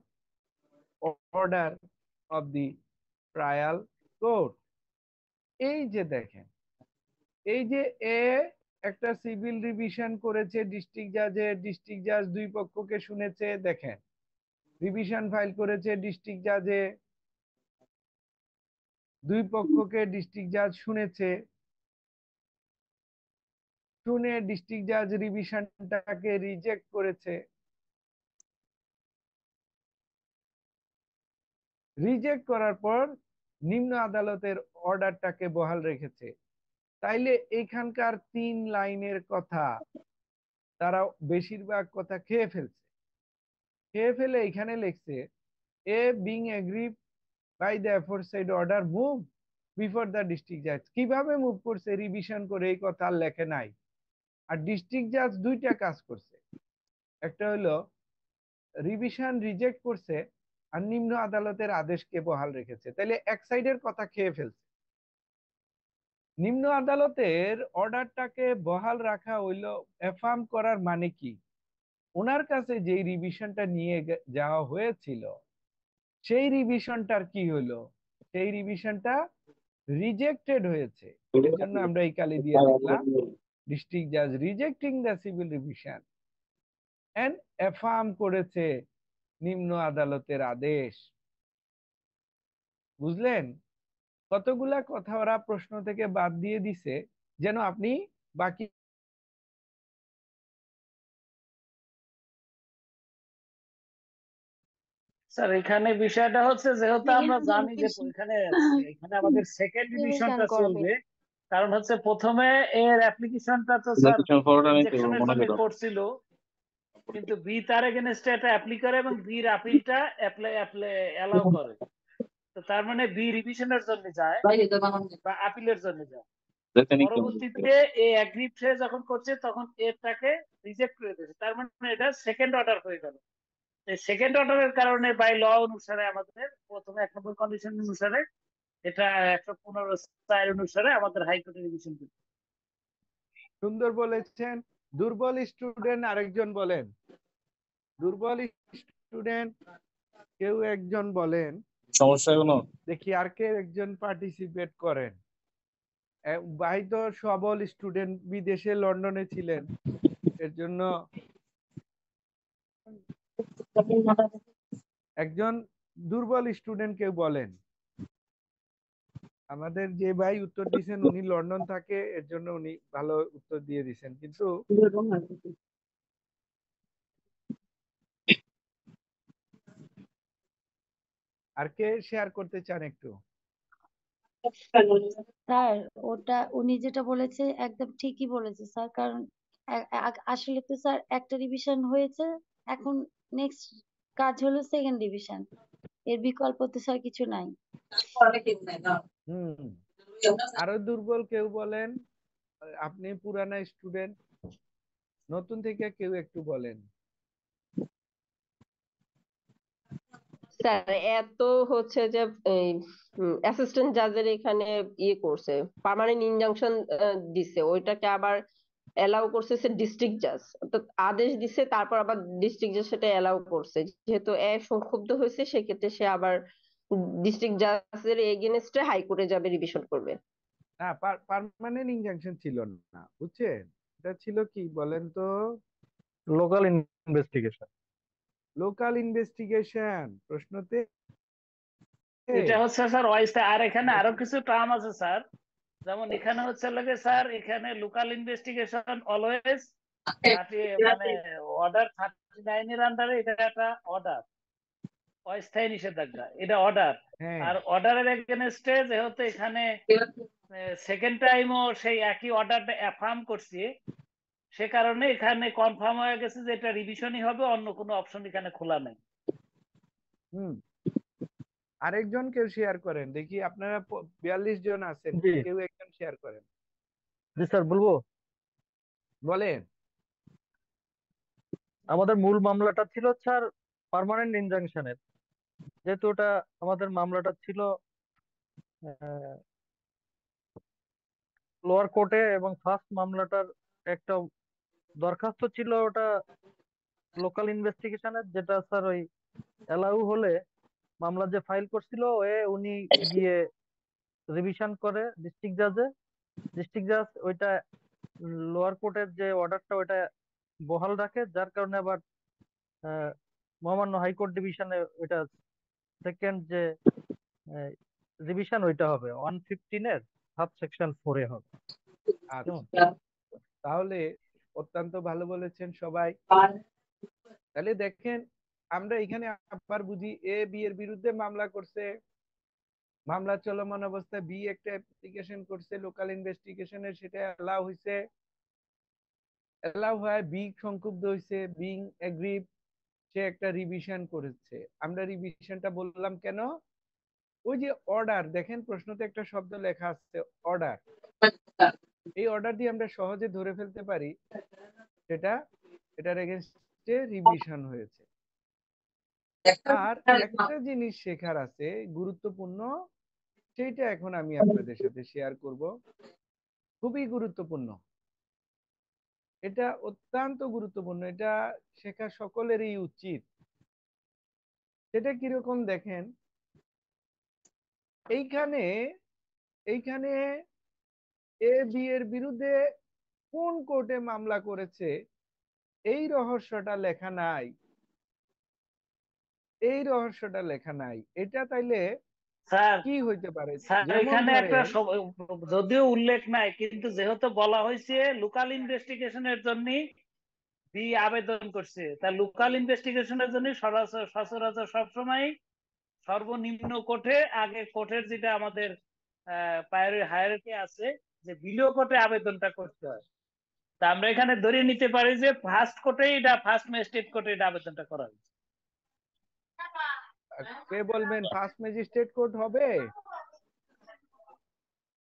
order of the trial court। এই যে দেখেন, এই যে এ একটা সিভিল রিভিশন করেছে ডিস্ট্রিক্ট জাজে, ডিস্ট্রিক্ট জাজ দুই পক্ষকে শুনেছে। দেখেন রিভিশন ফাইল করেছে ডিস্ট্রিক্ট জাজে, দুই পক্ষকে ডিস্ট্রিক্ট জাজ শুনেছে, শুনে ডিস্ট্রিক্ট জাজ রিভিশনটাকে রিজেক্ট করেছে। রিজেক্ট করার পর নিম্ন আদালতের অর্ডারটাকে বহাল রেখেছে। তাইলে এখানকার 3 লাইনের কথা তারা বেশিরভাগ কথা খেয়ে ফেলছে। খেয়ে ফেলে এখানে লিখছে a being aggrieved by the aforesaid order move before the district জাজ। কিভাবে মুভ করছে রিভিশন করে এই কথা লেখে নাই। আর ডিস্ট্রিক্ট জাজ দুইটা কাজ করছে, একটা হলো রিভিশন রিজেক্ট করছে আর নিম্ন আদালতের আদেশকে বহাল রেখেছে। তাহলে এক সাইডের কথা খেয়ে ফেলছে। নিম্ন আদালতের অর্ডারটাকে বহাল রাখা হইলো এফার্ম করার মানে কি, ওনার কাছে যে রিভিশনটা নিয়ে যাওয়া হয়েছিল সেই রিভিশনটার কি হলো, সেই রিভিশনটা রিজেক্টেড হয়েছে, এর জন্য আমরা এই কালি দিয়ে লিখলাম ডিস্ট্রিক্ট জাজ rejecting the civil revision and affirm করেছে নিম্ন আদালতের আদেশ। বুঝলেন? কতগুলা কথা ওরা প্রশ্ন থেকে বাদ দিয়ে দিছে যেন আপনি বাকি স্যার এখানে বিষয়টা হচ্ছে যেহেতু আমরা জানি যে এখানে এখানে আমাদের সেকেন্ড রিভিশন রিভিশনটা করবে। চলবে, কারণ হচ্ছে প্রথমে এর অ্যাপ্লিকেশনটা তো স্যার ইলেকট্রিশিয়ান ফরওয়ার্ড আমি তো রিজেকশনের মনে জন্য করো করছিল, কিন্তু বি তার এগেনস্টে এটা অ্যাপ্লি করে এবং বির আপিলটা অ্যালাউ করে। তো তার মানে বি রিভিশনের জন্য যায় বা আপিলের জন্য যায়। পরবর্তীতে এ অ্যাগ্রিড যখন করছে তখন এটাকে রিজেক্ট করে দিয়েছে, তার মানে এটা সেকেন্ড অর্ডার হয়ে গেল। এই সেকেন্ড অর্ডারের কারণে বাই ল অনুসারে আমাদের প্রথমে 1 নম্বর কন্ডিশন অনুসারে এটা 115(4) অনুসারে আমাদের হাইকোর্টে রিভিশন করতে। সুন্দর বলেছেন। দুর্বল স্টুডেন্ট আরেকজন বলেন, দুর্বল স্টুডেন্ট কেউ একজন বলেন, সমস্যা কোনো? দেখি আর কে একজন পার্টিসিপেট করেন। ভাই তো সবল স্টুডেন্ট, বিদেশে লন্ডনে ছিলেন, এর জন্য একজন দুর্বল স্টুডেন্ট কেউ বলেন। আমাদের যে ভাই উত্তর দিয়েছেন উনি লন্ডন থাকে, এর জন্য উনি ভালো উত্তর দিয়ে দিয়েছেন, কিন্তু আর কে শেয়ার করতে চান একটু? স্যার ওটা উনি যেটা বলেছে একদম ঠিকই বলেছে স্যার, কারণ আসলে তো স্যার একটা রিভিশন হয়েছে, এখন নেক্সট কাজ হলো সেকেন্ড ডিভিশন, এর বিকল্প তো স্যার কিছু নাই। হুম, আরো দুর্বল কেউ বলেন। আপনি পুরানা স্টুডেন্ট, নতুন থেকে কেউ একটু বলেন। স্যার এত হচ্ছে যে অ্যাসিস্ট্যান্ট জাজের এখানে ইয়ে করছে, পার্মানেন্ট ইনজাংশন দিছে, ওইটাকে আবার এলাও করছে ডিস্ট্রিক্ট জাজ, অর্থাৎ আদেশ দিছে তারপর আবার ডিস্ট্রিক্ট জাজ সেটা এলাও করছে। যেহেতু সংক্ষুব্ধ হয়েছে সেক্ষেত্রে সে আবার ডিস্ট্রিক্ট জাজের এগেনস্টে হাইকোর্টে যাবে, রিভিশন করবে। না, পার্মানেন্ট ইনজাংশন ছিল না, বুঝছেন? এটা ছিল কি বলেন তো? Local investigation. লোকাল ইনভেস্টিগেশন প্রশ্নতে এটা হচ্ছে স্যার অস্থায়ী। আর এখানে আরো কিছু টার্ম আছে স্যার, যেমন এখানে হচ্ছে লাগে স্যার, এখানে লোকাল ইনভেস্টিগেশন অলওয়েজ মানে অর্ডার 39 এর আন্ডারে এটা একটা অর্ডার, অস্থায়ী নিষেধাজ্ঞা, এটা অর্ডার। হ্যাঁ, আর অর্ডারের এগেনস্টে যেহেতু এখানে সেকেন্ড টাইমও সেই একই অর্ডারটা অ্যাফার্ম করছে, সে কারণে এখানে কনফার্ম হয়ে গেছে যে এটা রিভিশনই হবে, অন্য কোনো অপশন এখানে খোলা নেই। হুম, আরেকজন কেউ শেয়ার করেন দেখি। আপনারা 42 জন আছেন, জি কেউ একজন শেয়ার করেন, জি স্যার বলবো। বলেন। আমাদের মূল মামলাটা ছিল স্যার পার্মানেন্ট ইনজাংশনের, যেহেতু ওটা আমাদের মামলাটা ছিল লোয়ার কোর্টে, এবং ফার্স্ট মামলাটার একটা দরখাস্ত ছিল ওটা লোকাল ইনভেস্টিগেশনের, যেটা স্যার ওই অ্যালাউ হলে মামলা যে ফাইল করছিল উনি গিয়ে রিভিশন করে ডিস্ট্রিক্ট জাজে, ডিস্ট্রিক্ট জাজ ওইটা লোয়ার কোর্টের যে অর্ডারটা ওইটা বহাল রাখে, যার কারণে আবার মহামান্য হাইকোর্ট ডিভিশনে ওইটা সেকেন্ড যে রিভিশন ওইটা হবে 115 সাব সেকশন 4 এ হবে। আচ্ছা, তাহলে অত্যন্ত ভালো বলেছেন সবাই। তাহলে দেখেন, আমরা এখানে আবার বুঝি, এ বি এর বিরুদ্ধে মামলা করছে, মামলা চলমান অবস্থায় বি একটা অ্যাপ্লিকেশন করছে লোকাল ইনভেস্টিগেশনের, সেটা অ্যালাউ হয়েছে, অ্যালাউ হয়, বি সংক্ষুব্ধ হয়েছে, বিং এগ্রিভ, সে একটা রিভিশন করেছে। আমরা রিভিশনটা বললাম কেন? ওই যে অর্ডার, দেখেন প্রশ্নতে একটা শব্দ লেখা আছে অর্ডার, এই অর্ডার দিয়ে আমরা সহজে ধরে ফেলতে পারি সেটা এটার এগেইনস্টে রিভিশন হয়েছে। আর একটা জিনিস শেখার আছে গুরুত্বপূর্ণ, সেইটা এখন আমি আপনাদের সাথে শেয়ার করব, খুবই গুরুত্বপূর্ণ, এটা অত্যন্ত গুরুত্বপূর্ণ, এটা শেখা সকলেরই উচিত। সেটা কিরকম দেখেন, এইখানে এইখানে এ বি এর বিরুদ্ধে কোন কোর্টে মামলা করেছে এই রহস্যটা লেখা নাই, এই রহস্যটা লেখা নাই। এটা তাইলে স্যার কি হইতে পারে? স্যার যেমন এখানে একটা ধরেন যদিও উল্লেখ নাই, কিন্তু যেহেতু বলা হয়েছে লোকাল ইনভেস্টিগেশনের জন্য বি আবেদন করছে, তা লোকাল ইনভেস্টিগেশনের জন্য সচরাচর সবসময় সর্বনিম্ন কোর্টে আগে, কোর্টের যেটা আমাদের হায়ারার্কি আছে, যে বিলো কোর্টে আবেদনটা করতে হয়। তা আমরা এখানে ধরে নিতে পারি যে ফার্স্ট কোর্টে এটা, ফার্স্ট ম্যাজিস্ট্রেট কোর্টে এটা আবেদনটা করা হয়েছে। কে বলবেন ফার্স্ট ম্যাজিস্ট্রেট কোর্ট হবে?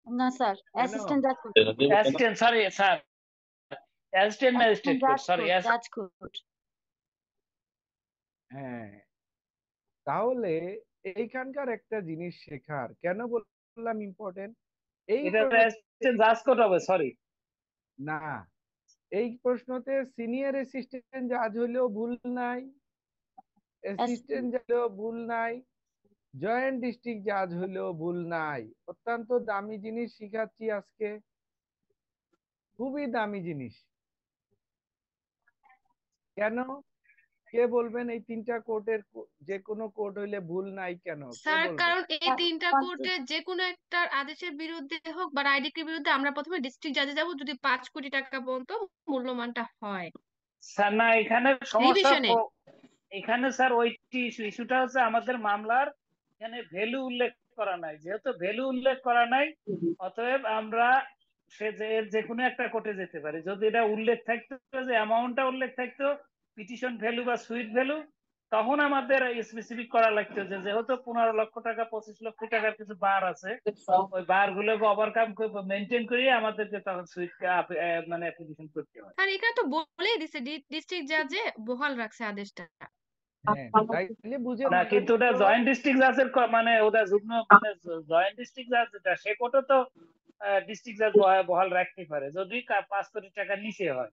না স্যার, কেন? অ্যাসিস্ট্যান্ট জাজ court, assistant, sorry sir, assistant magistrate court, sorry. জাজ কোর্ট। হ্যাঁ, তাহলে এইখানকার একটা জিনিস শেখার, কেন বললাম ইম্পর্টেন্ট, এই এটা প্রশ্ন অ্যাসিস্ট্যান্ট জাজ কোর্ট হবে, সরি। না, এই প্রশ্নতে সিনিয়র অ্যাসিস্ট্যান্ট জাজ হইলেও ভুল নাই, অ্যাসিস্ট্যান্ট জাজ হইলেও ভুল নাই, জয়েন্ট ডিস্ট্রিক্ট জাজ হইলেও ভুল নাই। অত্যন্ত দামি জিনিস শিখাচ্ছি আজকে, খুবই দামি জিনিস। কেন? কে বলবেন এই তিনটা কোর্টের যে কোনো কোর্ট হইলে ভুল নাই কেন? কে স্যার বলবেন? কারণ এই তিনটা কোর্টে যে কোনো একটা আদেশের বিরুদ্ধে হোক বা রায়ডিকের বিরুদ্ধে আমরা প্রথমে ডিস্ট্রিক্ট জাজে যাব যদি 5 কোটি টাকা পর্যন্ত মূল্যমানটা হয় স্যার না, এখানে সমস্যা রিভিশনে। এখানে স্যার ওই ইস্যুটা হচ্ছে আমাদের মামলার এখানে ভ্যালু উল্লেখ করা নাই। যেহেতু ভ্যালু উল্লেখ করা নাই, অতএব আমরা যে কোনো একটা কোর্টে যেতে পারি। যদি এটা উল্লেখ থাকতো, যে অ্যামাউন্টটা উল্লেখ থাকতো, পিটিশন ভ্যালু বা সুইট ভ্যালু, তখন আমাদের স্পেসিফিক করা লাগতো যে যেহেতু 15 লক্ষ টাকা 25 লক্ষ টাকার কিছু বার আছে, ওই বার গুলোকে ওভারকাম মেনটেন করিয়ে আমাদেরকে তখন সুইট মানে অ্যাপ্লিকেশন করতে হয়। আর এখানে তো বলেই দিছে ডিস্ট্রিক্ট জাজে বহাল রাখছে আদেশটা। হ্যাঁ, তাইলে বুঝে না, কিন্তু ওটা জয়েন্ট ডিস্ট্রিক্ট জাজের মানে ওটা যুগ্ম মানে জয়েন্ট ডিস্ট্রিক্ট জাজ যেটা, সে কোর্টে তো ডিস্ট্রিক্ট জাজ বহাল রাখতে পারে যদি 5 কোটি টাকার নিচে হয়।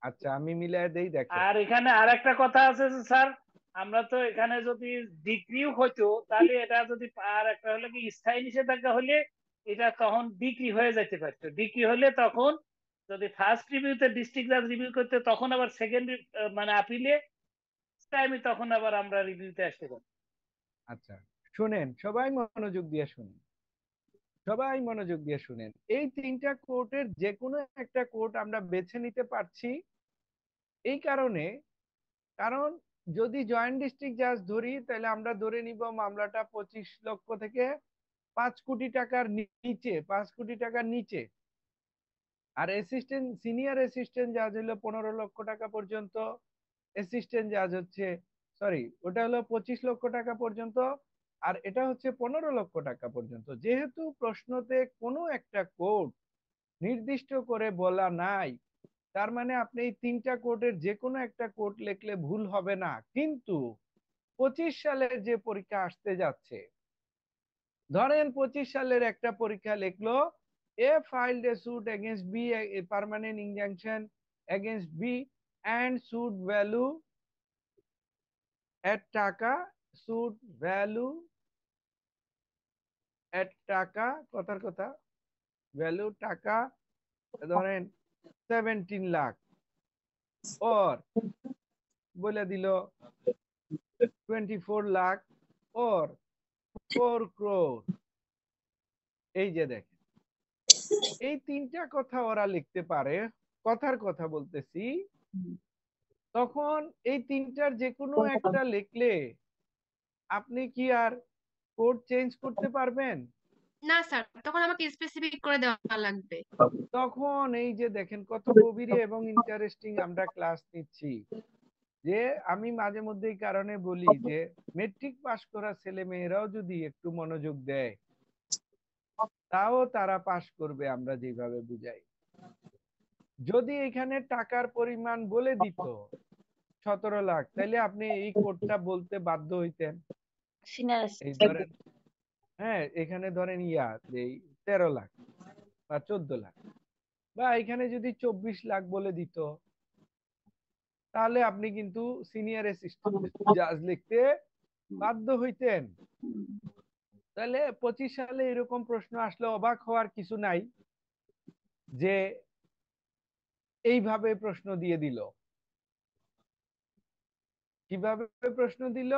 আচ্ছা, আমি মিলাই দেই, দেখেন। আর এখানে আর একটা কথা আছে যে স্যার, আমরা তো এখানে যদি ডিগ্রিও হইতো, তাহলে এটা যদি আর একটা হলে কি স্থায়ী নিষেধাজ্ঞা হলে এটা তখন ডিগ্রি হয়ে যেতে পারতো। ডিগ্রি হলে তখন যদি ফার্স্ট রিভিউতে ডিস্ট্রিক্ট জাজ রিভিউ করতে, তখন আবার সেকেন্ড মানে আপিলে টাইমে তখন আবার আমরা রিভিউতে আসতে পারি। আচ্ছা শুনেন, সবাই মনোযোগ দিয়ে শুনেন, সবাই মনোযোগ দিয়ে শুনেন। এই তিনটা কোর্টের যে কোনো একটা কোর্ট আমরা বেছে নিতে পারছি এই কারণে, কারণ যদি জয়েন্ট ডিস্ট্রিক্ট জাজ ধরি তাহলে আমরা ধরে নিব মামলাটা 25 লক্ষ থেকে 5 কোটি টাকার নিচে, 5 কোটি টাকার নিচে। আর অ্যাসিস্ট্যান্ট সিনিয়র অ্যাসিস্ট্যান্ট জাজ হলো 15 লক্ষ টাকা পর্যন্ত, অ্যাসিস্ট্যান্ট জাজ হচ্ছে, সরি, ওটা হলো 25 লক্ষ টাকা পর্যন্ত, আর এটা হচ্ছে 15 লক্ষ টাকা পর্যন্ত। যেহেতু প্রশ্নতে কোনো একটা কোর্ট নির্দিষ্ট করে বলা নাই, তার মানে আপনি এই তিনটা কোর্টের যে কোনো একটা কোর্ট লিখলে ভুল হবে না। কিন্তু 25 সালের যে পরীক্ষা আসতে যাচ্ছে, ধরেন 25 সালের একটা পরীক্ষা লিখলো a filed a suit against B, a permanent injunction against B and suit value at টাকা, suit value at টাকা, কথার কথা, ভ্যালু টাকা ধরেন 17 লাখ, और বলে দিল 24 লাখ और 4 crore। এই যে দেখেন, এই তিনটা কথা ওরা লিখতে পারে, কথার কথা বলতেছি। তখন এই তিনটার যে কোনো একটা লিখলে আপনি কি আর কোড চেঞ্জ করতে পারবেন? না স্যার, তখন আমাকে স্পেসিফিক করে দেওয়া লাগবে। তখন এই যে দেখেন কত গভীরে এবং ইন্টারেস্টিং আমরা ক্লাস নিচ্ছি। যে আমি মাঝে মধ্যে এই কারণে বলি যে মেট্রিক পাস করা ছেলে মেয়েরাও যদি একটু মনোযোগ দেয় তাও তারা পাস করবে, আমরা যেভাবে বুঝাই। যদি এখানে টাকার পরিমাণ বলে দিত 17 লাখ, তাহলে আপনি এই কোডটা বলতে বাধ্য হইতেন। এই ধরেন, হ্যাঁ, এখানে ধরেন এই 13 লাখ বা 14 লাখ, বা এখানে যদি 24 লাখ বলে দিত, তাহলে আপনি কিন্তু সিনিয়র অ্যাসিস্ট্যান্ট জাজ লিখতে বাধ্য হইতেন। তাহলে 25 সালে এরকম প্রশ্ন আসলে অবাক হওয়ার কিছু নাই যে এইভাবে প্রশ্ন দিয়ে দিল। কিভাবে প্রশ্ন দিল?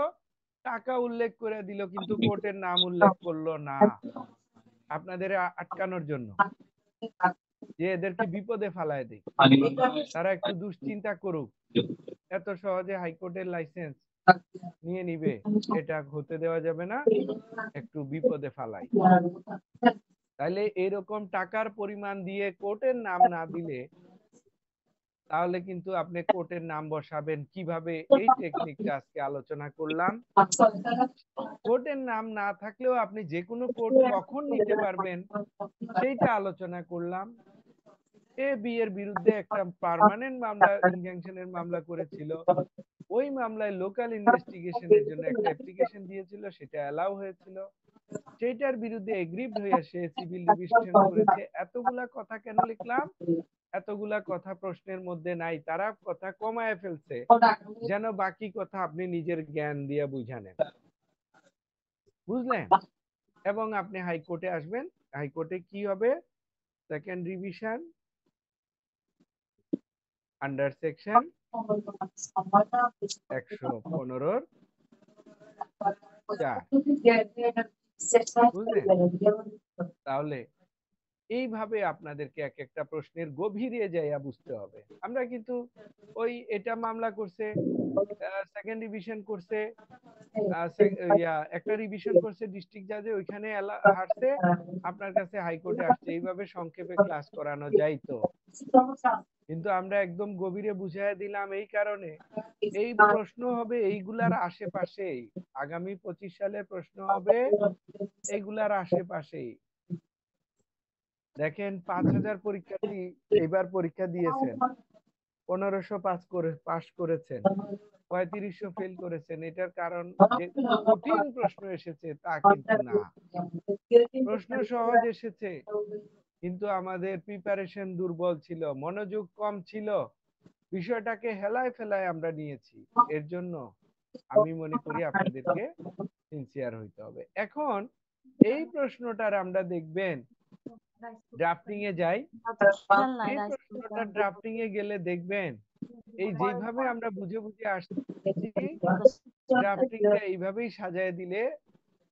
টাকা উল্লেখ করে দিল কিন্তু কোর্টের নাম উল্লেখ করলো না, আপনাদের আটকানোর জন্য, যে এদেরকে বিপদে ফালায় দেয়, তারা একটু দুশ্চিন্তা করুক, এত সহজে হাইকোর্টের লাইসেন্স নিয়ে নিবে এটা হতে দেওয়া যাবে না, একটু বিপদে ফালাই। তাইলে এরকম টাকার পরিমাণ দিয়ে কোর্টের নাম না দিলে তাহলে কিন্তু আপনি কোর্টের নাম বসাবেন কিভাবে, এই টেকনিকটা আজকে আলোচনা করলাম। কোর্টের নাম না থাকলেও আপনি যে কোনো কোর্ট কখন নিতে পারবেন সেইটা আলোচনা করলাম। এ বি এর বিরুদ্ধে একটা পার্মানেন্ট মামলা, ইনজাংশনের মামলা করেছিল, ওই মামলায় লোকাল ইনভেস্টিগেশনের জন্য একটা অ্যাপ্লিকেশন দিয়েছিল, সেটা অ্যালাউ হয়েছিল, সেইটার বিরুদ্ধে এগ্রিভড হয়ে সে সিভিল রিভিশন করেছে। এতগুলা কথা কেন লিখলাম? এতগুলা কথা প্রশ্নের মধ্যে নাই, তারা কথা কমায় ফেলছে যেন বাকি কথা আপনি নিজের জ্ঞান দিয়ে বুঝা নেন, বুঝলেন? এবং আপনি হাইকোর্টে আসবেন, হাইকোর্টে কি হবে? Second revision under section 115(4)। বুঝলেন? তাহলে এইভাবে আপনাদেরকে এক একটা প্রশ্নের গভীরে যাইয়া বুঝতে হবে। আমরা কিন্তু ওই এটা মামলা করছে, সেকেন্ড রিভিশন করছে, একটা রিভিশন করছে ডিস্ট্রিক্ট জাজে, ওইখানে হারছে, আপনার কাছে হাইকোর্টে আসছে, এইভাবে সংক্ষেপে ক্লাস করানো যাইতো। কিন্তু আমরা একদম গভীরে বুঝাইয়া দিলাম এই কারণে, এই প্রশ্ন হবে এইগুলার আশেপাশেই, আগামী 25 সালে প্রশ্ন হবে এইগুলার আশেপাশেই। দেখেন 5000 পরীক্ষার্থী এবার পরীক্ষা দিয়েছেন, 1500 পাস করেছেন, 3500 ফেল করেছেন। এটার কারণ যে কঠিন প্রশ্ন এসেছে তা কিন্তু না, প্রশ্ন সহজ এসেছে, কিন্তু আমাদের প্রিপারেশন দুর্বল ছিল, মনোযোগ কম ছিল, বিষয়টাকে হেলায় ফেলায় আমরা নিয়েছি। এর জন্য আমি মনে করি আপনাদেরকে সিনসিয়ার হইতে হবে। এখন এই প্রশ্নটার আমরা দেখবেন ড্রাফটিং এ যাই, এই প্রশ্নটা ড্রাফটিং এ গেলে দেখবেন এই যেভাবে আমরা বুঝে বুঝে আসছি, ড্রাফটিংটা এইভাবেই সাজায় দিলে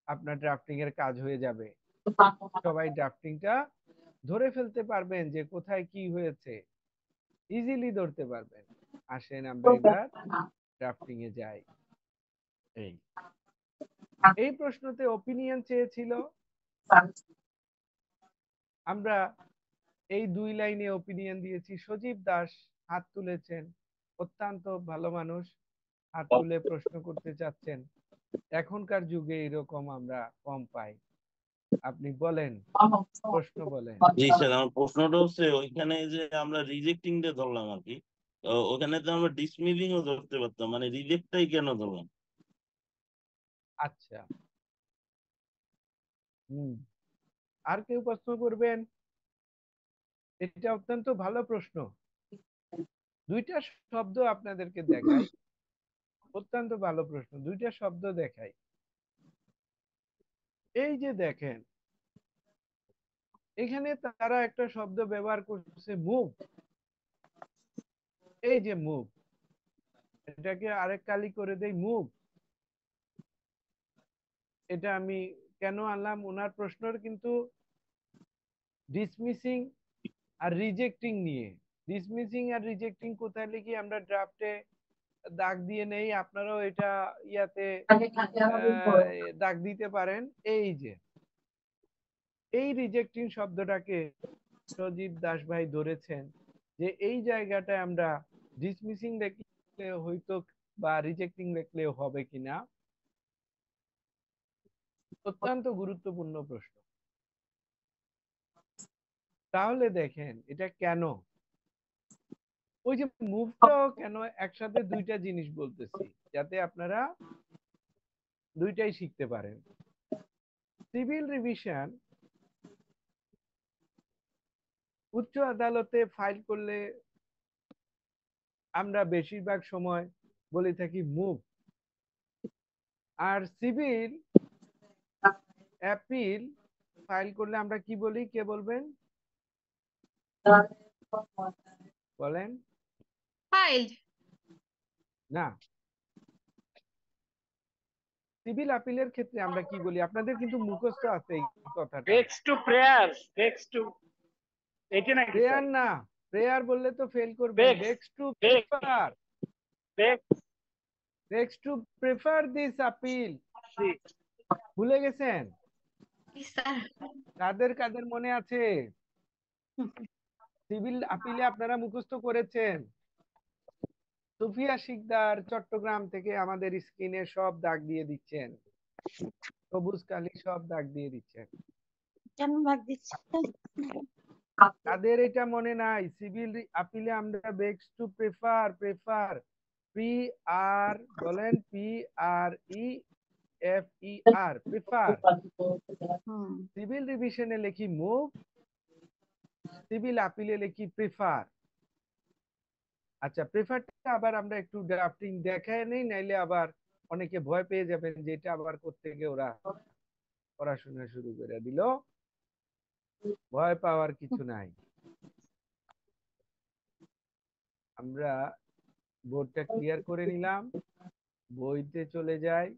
আপনার ড্রাফটিং এর কাজ হয়ে যাবে। সবাই ড্রাফটিংটা ধরে ফেলতে পারবেন যে কোথায় কি হয়েছে, ইজিলি ধরতে পারবেন। আসেন আমরা এবার ড্রাফটিং এ যাই। এই প্রশ্নতে ওপিনিয়ন চেয়েছিল, আমরা এই 2 লাইনে ওপিনিয়ন দিয়েছি। সজীব দাস হাত তুলেছেন, অত্যন্ত ভালো মানুষ, হাত তুলে প্রশ্ন করতে চাচ্ছেন। এখনকার যুগে এরকম আমরা কম পাই। আপনি বলেন, প্রশ্ন বলেন। জি স্যার, আমার প্রশ্নটা হচ্ছে ওইখানে যে আমরা রিজেক্টিং টা ধরলাম আর কি, ওখানে তো আমরা ডিসমিসিং ও ধরতে পারতাম, মানে রিজেক্টটাই কেন ধরলাম? আচ্ছা, আর কেউ প্রশ্ন করবেন? এটা অত্যন্ত ভালো প্রশ্ন। দুইটা শব্দ আপনাদেরকে দেখাই, অত্যন্ত ভালো প্রশ্ন, দুইটা শব্দ দেখাই। এই যে দেখেন এখানে তারা একটা শব্দ ব্যবহার করছে মুভ, এই যে মুভ, এটাকে আরেক কালি করে দেই মুভ। এটা আমি কেন আনলাম? ওনার প্রশ্নের কিন্তু ডিসমিসিং আর রিজেক্টিং নিয়ে। ডিসমিসিং আর রিজেক্টিং কোথায় লিখি? আমরা ড্রাফটে দাগ দিয়ে নেই, আপনারাও এটা ইয়াতে দাগ দিতে পারেন। এই যে এই রিজেক্টিং শব্দটাকে সজীব দাস ভাই ধরেছেন যে এই জায়গাটায় আমরা ডিসমিসিং লিখলে হয়তো বা রিজেক্টিং লিখলেও হবে কিনা। অত্যন্ত গুরুত্বপূর্ণ প্রশ্ন। তাহলে দেখেন এটা কেন, ওই যে মুভটাও কেন, একসাথে দুইটা জিনিস বলতেছি যাতে আপনারা দুইটাই শিখতে পারেন। সিভিল রিভিশন উচ্চ আদালতে ফাইল করলে আমরা বেশিরভাগ সময় বলে থাকি মুভ, আর সিভিল অ্যাপিল ফাইল করলে আমরা কি বলি, কে বলবেন? বলেন। ফাইলড। না, সিভিল আপিলের ক্ষেত্রে আমরা কি বলি? আপনাদের কিন্তু মুখস্থ আছে এই কথাটা। বেক্স টু প্রেয়ার, বেক্স টু, এটা নাকি প্রেয়ার স্যার? না, প্রেয়ার বললে তো ফেল করবেন। Begs, begs to begs, prefer, begs, begs to prefer this appeal. ভুলে গেছেন? স্যার কাদের কাদের মনে আছে? সিভিল আপিলে আপনারা মুখস্থ করেছেন। সুফিয়া শিকদার চট্টগ্রাম থেকে আমাদের স্ক্রিনে সব দাগ দিয়ে দিচ্ছেন, সবুজ কালি সব দাগ দিয়ে দিচ্ছেন। কেমন ভাগ দিচ্ছে? তাদের এটা মনে নাই, সিভিল আপিলে আমরা বেক্স to prefer, prefer P R বলেন, P R E F E আর, প্রেফার। সিভিল রিভিশনে লিখি মুভ, সিভিল আপিলে লিখি প্রেফার। আচ্ছা, প্রেফারটা আবার আমরা একটু ড্রাফটিং দেখায় নেই, নাইলে আবার অনেকে ভয় পেয়ে যাবেন যে এটা আবার করতে গিয়ে ওরা পড়াশোনা শুরু করে দিল। ভয় পাওয়ার কিছু নাই। আমরা বোর্ডটা ক্লিয়ার করে নিলাম, বইতে চলে যাই।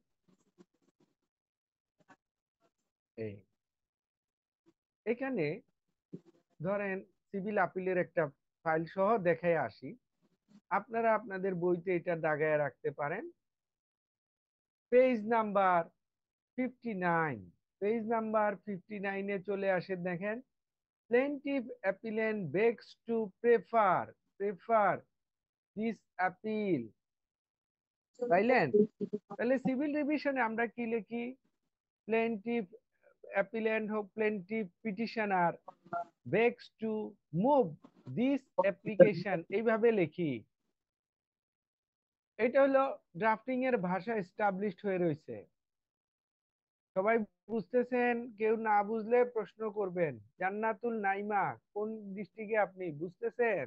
এখানে ধরেন সিভিল আপিলের একটা ফাইল সহ দেখায় আসি, আপনারা আপনাদের বইতে এটা দাগায় রাখতে পারেন। পেজ নাম্বার 59, পেজ নাম্বার 59-এ চলে আসে, দেখেন plaintiff appellant begs to prefer, prefer this appeal. পাইলেন? তাহলে সিভিল রিভিশনে আমরা কি লিখি? প্লেন্টিভ অ্যাপিলেন্ট হোক, plaintiff petitioner begs to move this application, এইভাবে লিখি। এটা হলো ড্রাফটিং এর ভাষা এস্টাবলিশড হয়ে রয়েছে। সবাই বুঝতেছেন? কেউ না বুঝলে প্রশ্ন করবেন। জান্নাতুল নাইমা, কোন ডিস্ট্রিক্টে আপনি, বুঝতেছেন?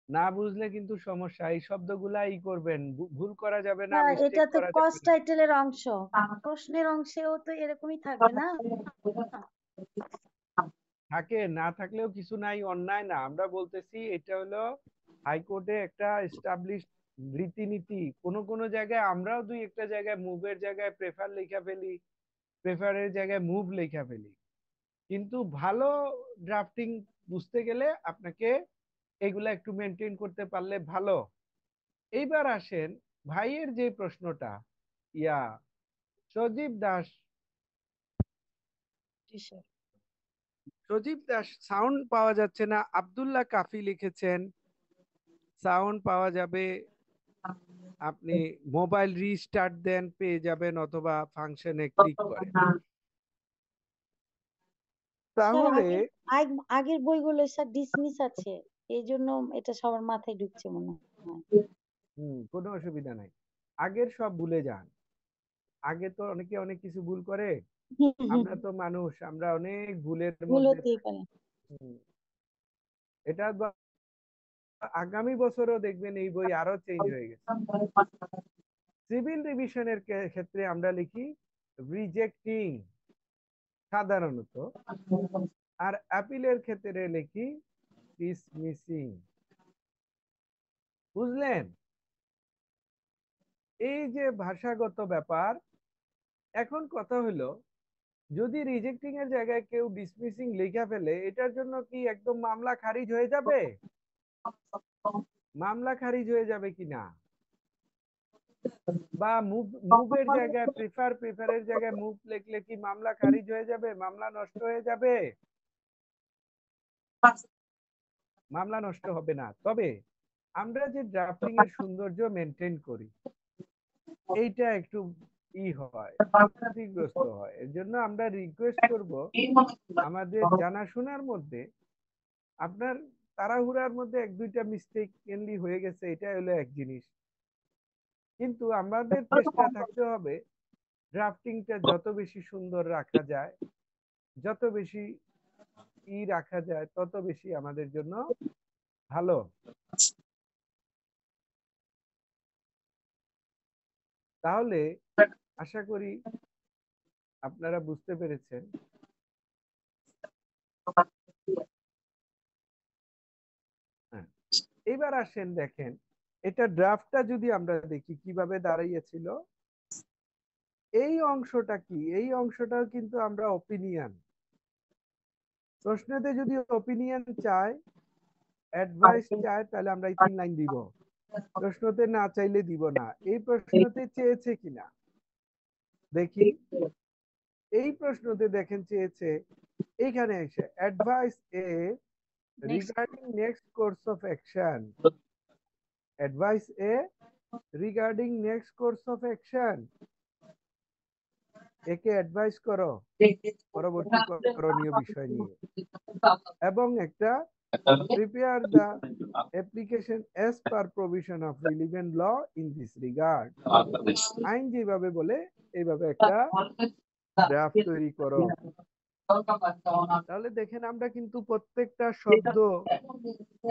না বুঝলে কিন্তু সমস্যা, এই শব্দগুলা ই করবেন, ভুল করা যাবে না, স্যার মিস্টেক এটা তো করা যাবে কস্ট না। টাইটেলের অংশ, প্রশ্নের অংশেও তো এরকমই থাকবে না? থাকে, না থাকলেও কিছু নাই, অন্যায় না। আমরা বলতেছি এটা হলো হাইকোর্টে একটা এস্টাবলিশড রীতিনীতি। কোন কোন জায়গায় আমরাও দুই একটা জায়গায় মুভের জায়গায় প্রেফার লেখা ফেলি, প্রেফারের জায়গায় মুভ লেখা ফেলি। কিন্তু ভালো ড্রাফটিং বুঝতে গেলে আপনাকে এগুলা একটু মেনটেন করতে পারলে ভালো। এইবার আসেন ভাইয়ের যে প্রশ্নটা, ইয়া সজীব দাস, সজীব দাস সাউন্ড পাওয়া যাচ্ছে না। আব্দুল্লাহ কাফি লিখেছেন সাউন্ড পাওয়া যাবে, আপনি মোবাইল রিস্টার্ট দেন পেয়ে যাবেন, অথবা ফাংশনে ক্লিক করেন। স্যার তাহলে আগের বইগুলো স্যার ডিসমিস আছে, এই জন্য এটা সবার মাথায় ঢুকছে মনে হয়। কোনো অসুবিধা নাই, আগের সব ভুলে যান। আগে তো অনেকে অনেক কিছু ভুল করে, আমরা তো মানুষ, আমরা অনেক ভুলের ভুল মধ্যে হতেই পারে। এটা আগামী বছরও দেখবেন এই বই আরো চেঞ্জ হয়ে গেছে। সিভিল রিভিশনের ক্ষেত্রে আমরা লিখি রিজেক্টিং সাধারণত, আর অ্যাপিলের ক্ষেত্রে লিখি ডিসমিসিং। বুঝলেন? এই যে ভাষাগত ব্যাপার। এখন কথা হলো, যদি রিজেক্টিং এর জায়গায় কেউ ডিসমিসিং লেখা ফেলে, এটার জন্য কি একদম মামলা খারিজ হয়ে যাবে? মামলা খারিজ হয়ে যাবে কিনা? বা মুভের জায়গায় প্রেফার, প্রেফারের জায়গায় মুভ লিখলে কি মামলা খারিজ হয়ে যাবে? মামলা নষ্ট হয়ে যাবে? মামলা নষ্ট হবে না। তবে আমরা যে ড্রাফটিং এর সৌন্দর্য মেনটেন করি, এইটা একটু হয়, ক্ষতিগ্রস্ত হয়। এর জন্য আমরা রিকোয়েস্ট করব, আমাদের জানাশোনার মধ্যে আপনার তাড়াহুড়ার মধ্যে এক দুইটা মিস্টেক এনলি হয়ে গেছে, এটা হলো এক জিনিস, কিন্তু আমাদের চেষ্টা থাকতে হবে ড্রাফটিংটা যত বেশি সুন্দর রাখা যায়, যত বেশি রাখা যায়, তত বেশি আমাদের জন্য ভালো। তাহলে আশা করি আপনারা বুঝতে পেরেছেন। হ্যাঁ, এবার আসেন দেখেন এটা ড্রাফটটা যদি আমরা দেখি কিভাবে দাঁড়িয়েছিল। এই অংশটা কি? এই অংশটাও কিন্তু আমরা অপিনিয়ন, প্রশ্নেতে যদি অপিনিয়ন চায়, অ্যাডভাইস চায়, তাহলে আমরা এই 3 লাইন দিব। প্রশ্নতে না চাইলে দিব না। এই প্রশ্নতে চেয়েছে কিনা দেখি। এই প্রশ্নতে দেখেন চেয়েছে, এইখানে এসে advice A regarding next course of action. Advice A regarding next course of action. একে অ্যাডভাইস করো পরবর্তী করণীয় বিষয় নিয়ে, এবং একটা prepare the application as per provision of relevant law in this regard. আইন যেভাবে বলে এইভাবে একটা ড্রাফট তৈরি করো। তাহলে দেখেন আমরা কিন্তু প্রত্যেকটা শব্দ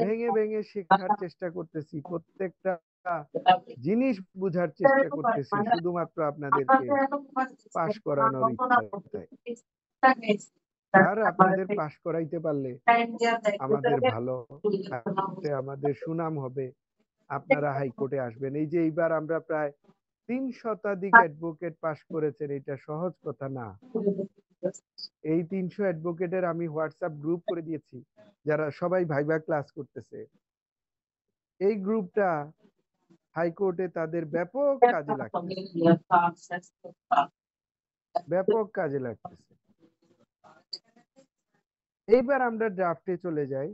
ভেঙে ভেঙে শেখার চেষ্টা করতেছি, প্রত্যেকটা জিনিস বুঝার চেষ্টা করতেছি, শুধুমাত্র আপনাদেরকে পাশ করানোর ইচ্ছায়। আর আপনাদের পাশ করাইতে পারলে আমাদের ভালো, আমাদের সুনাম হবে, আপনারা হাইকোর্টে আসবেন। এই যে এইবার আমরা প্রায় 3 শতাধিক অ্যাডভোকেট পাশ করেছেন, এটা সহজ কথা না। এই 300 অ্যাডভোকেটের আমি হোয়াটসঅ্যাপ গ্রুপ করে দিয়েছি, যারা সবাই ভাইভা ক্লাস করতেছে। এই গ্রুপটা হাইকোর্টে তাদের ব্যাপক কাজে লাগতেছে, ব্যাপক কাজে লাগতেছে। এইবার আমরা ড্রাফটে চলে যাই।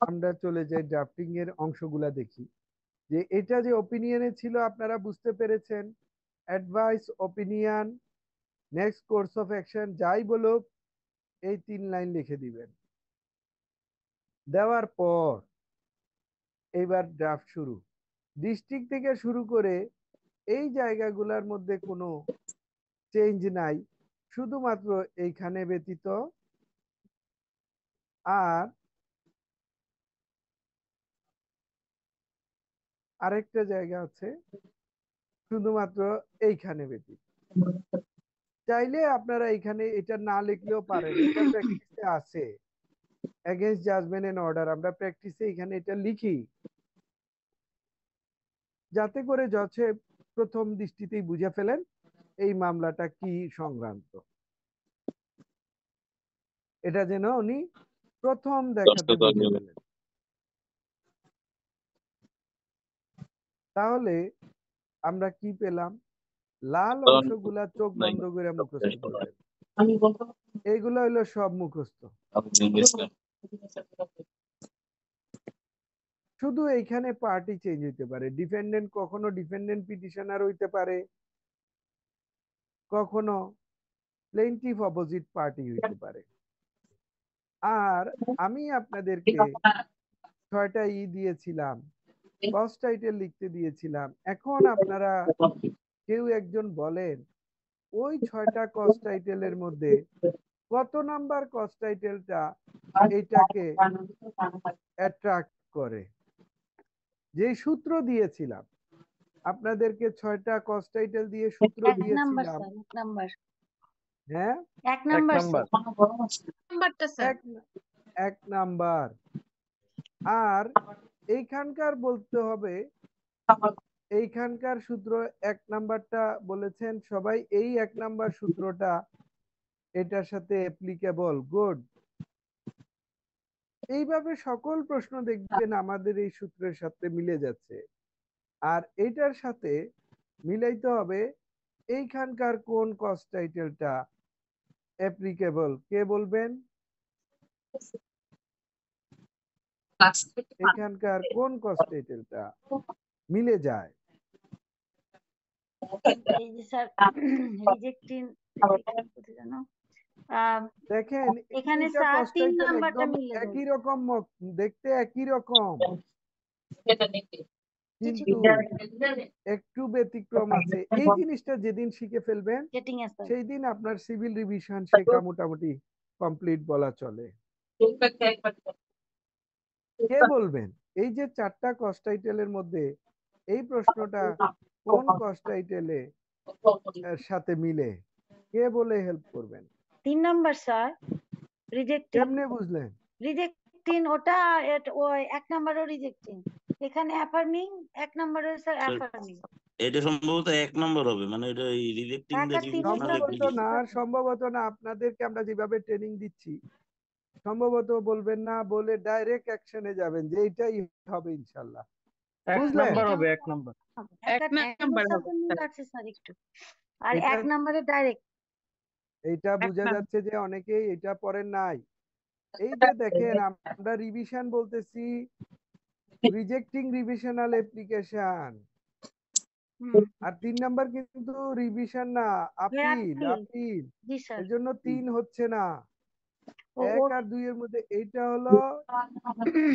আমরা চলে যাই ড্রাফটিং এর অংশগুলা দেখি, যে এটা যে ওপিনিয়নে ছিল আপনারা বুঝতে পেরেছেন। Advice, opinion, next course of action, যাই বলুক এই 3 লাইন লিখে দিবেন। দেওয়ার পর এইবার ড্রাফট শুরু। ডিস্ট্রিক্ট থেকে শুরু করে এই জায়গাগুলোর মধ্যে কোনো চেঞ্জ নাই, শুধুমাত্র এইখানে ব্যতীত। আর আরেকটা জায়গা আছে শুধুমাত্র এইখানে ব্যতীত। চাইলে আপনারা এখানে এটা না লিখলেও পারেন, এটা প্র্যাকটিসে আছে। এগেইনস্ট জাজমেন্ট এন্ড অর্ডার আমরা প্র্যাকটিসে এখানে এটা লিখি, যাতে করে জজে প্রথম দৃষ্টিতেই বুঝে ফেলেন এই মামলাটা কি সংক্রান্ত। এটা যেন উনি প্রথম দেখাতে বুঝে ফেলেন। তাহলে আমরা কি পেলাম? লাল অংশগুলা চোখ বন্ধ করে মুখস্থ করবেন। এইগুলো হইলো সব মুখস্থ। শুধু এইখানে পার্টি চেঞ্জ হইতে পারে। ডিফেন্ডেন্ট কখনো ডিফেন্ডেন্ট পিটিশনার হইতে পারে, কখনো প্লেইন্টিফ অপোজিট পার্টি হইতে পারে। আর আমি আপনাদেরকে 6টা দিয়েছিলাম, কস্ট টাইটেল লিখতে দিয়েছিলাম। এখন আপনারা কেউ একজন বলেন ওই 6টা কস্ট টাইটেলের মধ্যে কত নাম্বার কস্ট টাইটেলটা এটাকে অ্যাট্রাক্ট করে। যে সূত্র দিয়েছিলাম আপনাদেরকে, 6টা কস্ট টাইটেল দিয়ে সূত্র দিয়েছিলাম। হ্যাঁ, 1 নাম্বার। 1 নাম্বার। আর এইখানকার বলতে হবে, এইখানকার সূত্র 1 নাম্বারটা বলেছেন সবাই, এই 1 নাম্বার সূত্রটা এটার সাথে অ্যাপ্লিকেবল। গুড। এইভাবে সকল প্রশ্ন দেখবেন আমাদের এই সূত্রের সাথে মিলে যাচ্ছে। আর এটার সাথে মিলাইতে হবে এইখানকার কোন কস্ট টাইটেলটা অ্যাপ্লিকেবল। কে বলবেন? এখানকার কোন কস্ট টাইটেলটা মিলে যায়? এই যে স্যার রিজেক্টিং জানো দেখেন এখানে এইটা স্যার কস্ট 3 টাইটেল নাম্বারটা একদম মিলে যায়। একই রকম, দেখতে একই রকম, কিন্তু একটু ব্যতিক্রম আছে। এই জিনিসটা যেদিন শিখে ফেলবেন সেই দিন আপনার সিভিল রিভিশন শেখা মোটামুটি কমপ্লিট বলা চলে। কে বলবেন এই যে 4টা কস্ট টাইটেলের মধ্যে এই প্রশ্নটা কোন কস্ট টাইটেলে সাথে মিলে? কে বলে হেল্প করবেন? 3 নাম্বার স্যার, রিজেক্টিং। কেমনে বুঝলেন? রিজেক্টিং ওটা ওই 1 নাম্বারও রিজেক্টিং, এখানে অ্যাফার্মিং, 1 নাম্বারের স্যার স্যার, অ্যাফার্মিং। এটা সম্ভবত 1 নম্বর হবে, মানে এটা এই রিজেক্টিং দ্য 1 আর 3 রিভিশনাল সম্ভবত না আপনাদেরকে আমরা যেভাবে ট্রেনিং দিচ্ছি সম্ভবত বলবেন না, বলে ডাইরেক্ট অ্যাকশনে যাবেন যে এইটাই হবে ইনশাআল্লাহ। 1 বুঝলেন? নাম্বার হবে, 1 নাম্বার। এক নাম্বার হবে মিল আছে স্যার একটু, আর এটা 1 নাম্বারে ডাইরেক্ট। এইটা বোঝা যাচ্ছে যে অনেকেই এটা পড়েন নাই। এই যে দেখেন আমরা রিভিশন বলতেছি, রিজেক্টিং রিভিশনাল অ্যাপ্লিকেশন, আর 3 নাম্বার কিন্তু রিভিশন না, আপিল। আপিল জি স্যার। এর জন্য 3 হচ্ছে না। ও 1 আর 2 এর মধ্যে এইটা হলো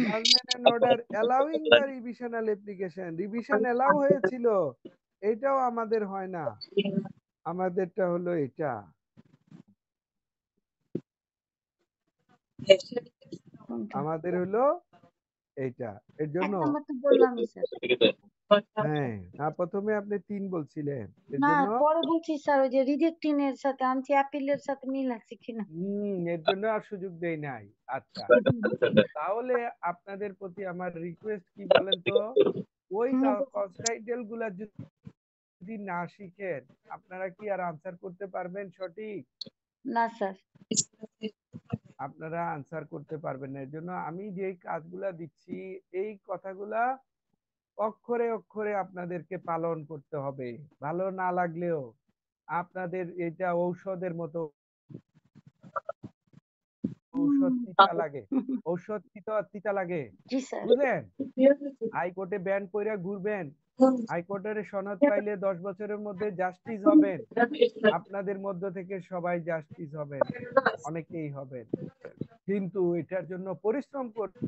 judgment and order allowing the revisional application. Revision allow হয়েছিল, এটাও আমাদের হয় না, আমাদেরটা হলো এটা। আমাদের হলো এইটা। এর 1 জন্য নাম্বার তো বললামই স্যার। হ্যাঁ, না প্রথমে আপনি 3 বলছিলেন, এর না জন্য পরে বলছি স্যার, ওই যে রিজেক্টিং এর সাথে আনছি, অ্যাপিলের সাথে মিল আছে কিনা। এর জন্য আর সুযোগ দেই নাই। আচ্ছা, তাহলে আপনাদের প্রতি আমার রিকোয়েস্ট কি বলেন তো, ওই কস্ট টাইটেল গুলা যদি না শিখেন আপনারা কি আর আনসার করতে পারবেন সঠিক? না স্যার। আপনারা আনসার করতে পারবেন না। এর জন্য আমি যে কাজগুলা দিচ্ছি এই কথাগুলা অক্ষরে অক্ষরে আপনাদেরকে পালন করতে হবে। ভালো না লাগলেও আপনাদের এটা ঔষধের মতো, ঔষধ তিতা লাগে, ঔষধ তিতা লাগে, জি স্যার। বুঝলেন? হাইকোর্টে ব্যান্ড কইরা ঘুরবেন, হাইকোর্টের সনদ পাইলে 10 বছরের মধ্যে জাস্টিস হবেন, আপনাদের মধ্য থেকে সবাই জাস্টিস হবেন, অনেকেই হবেন, কিন্তু এটার জন্য পরিশ্রম করতে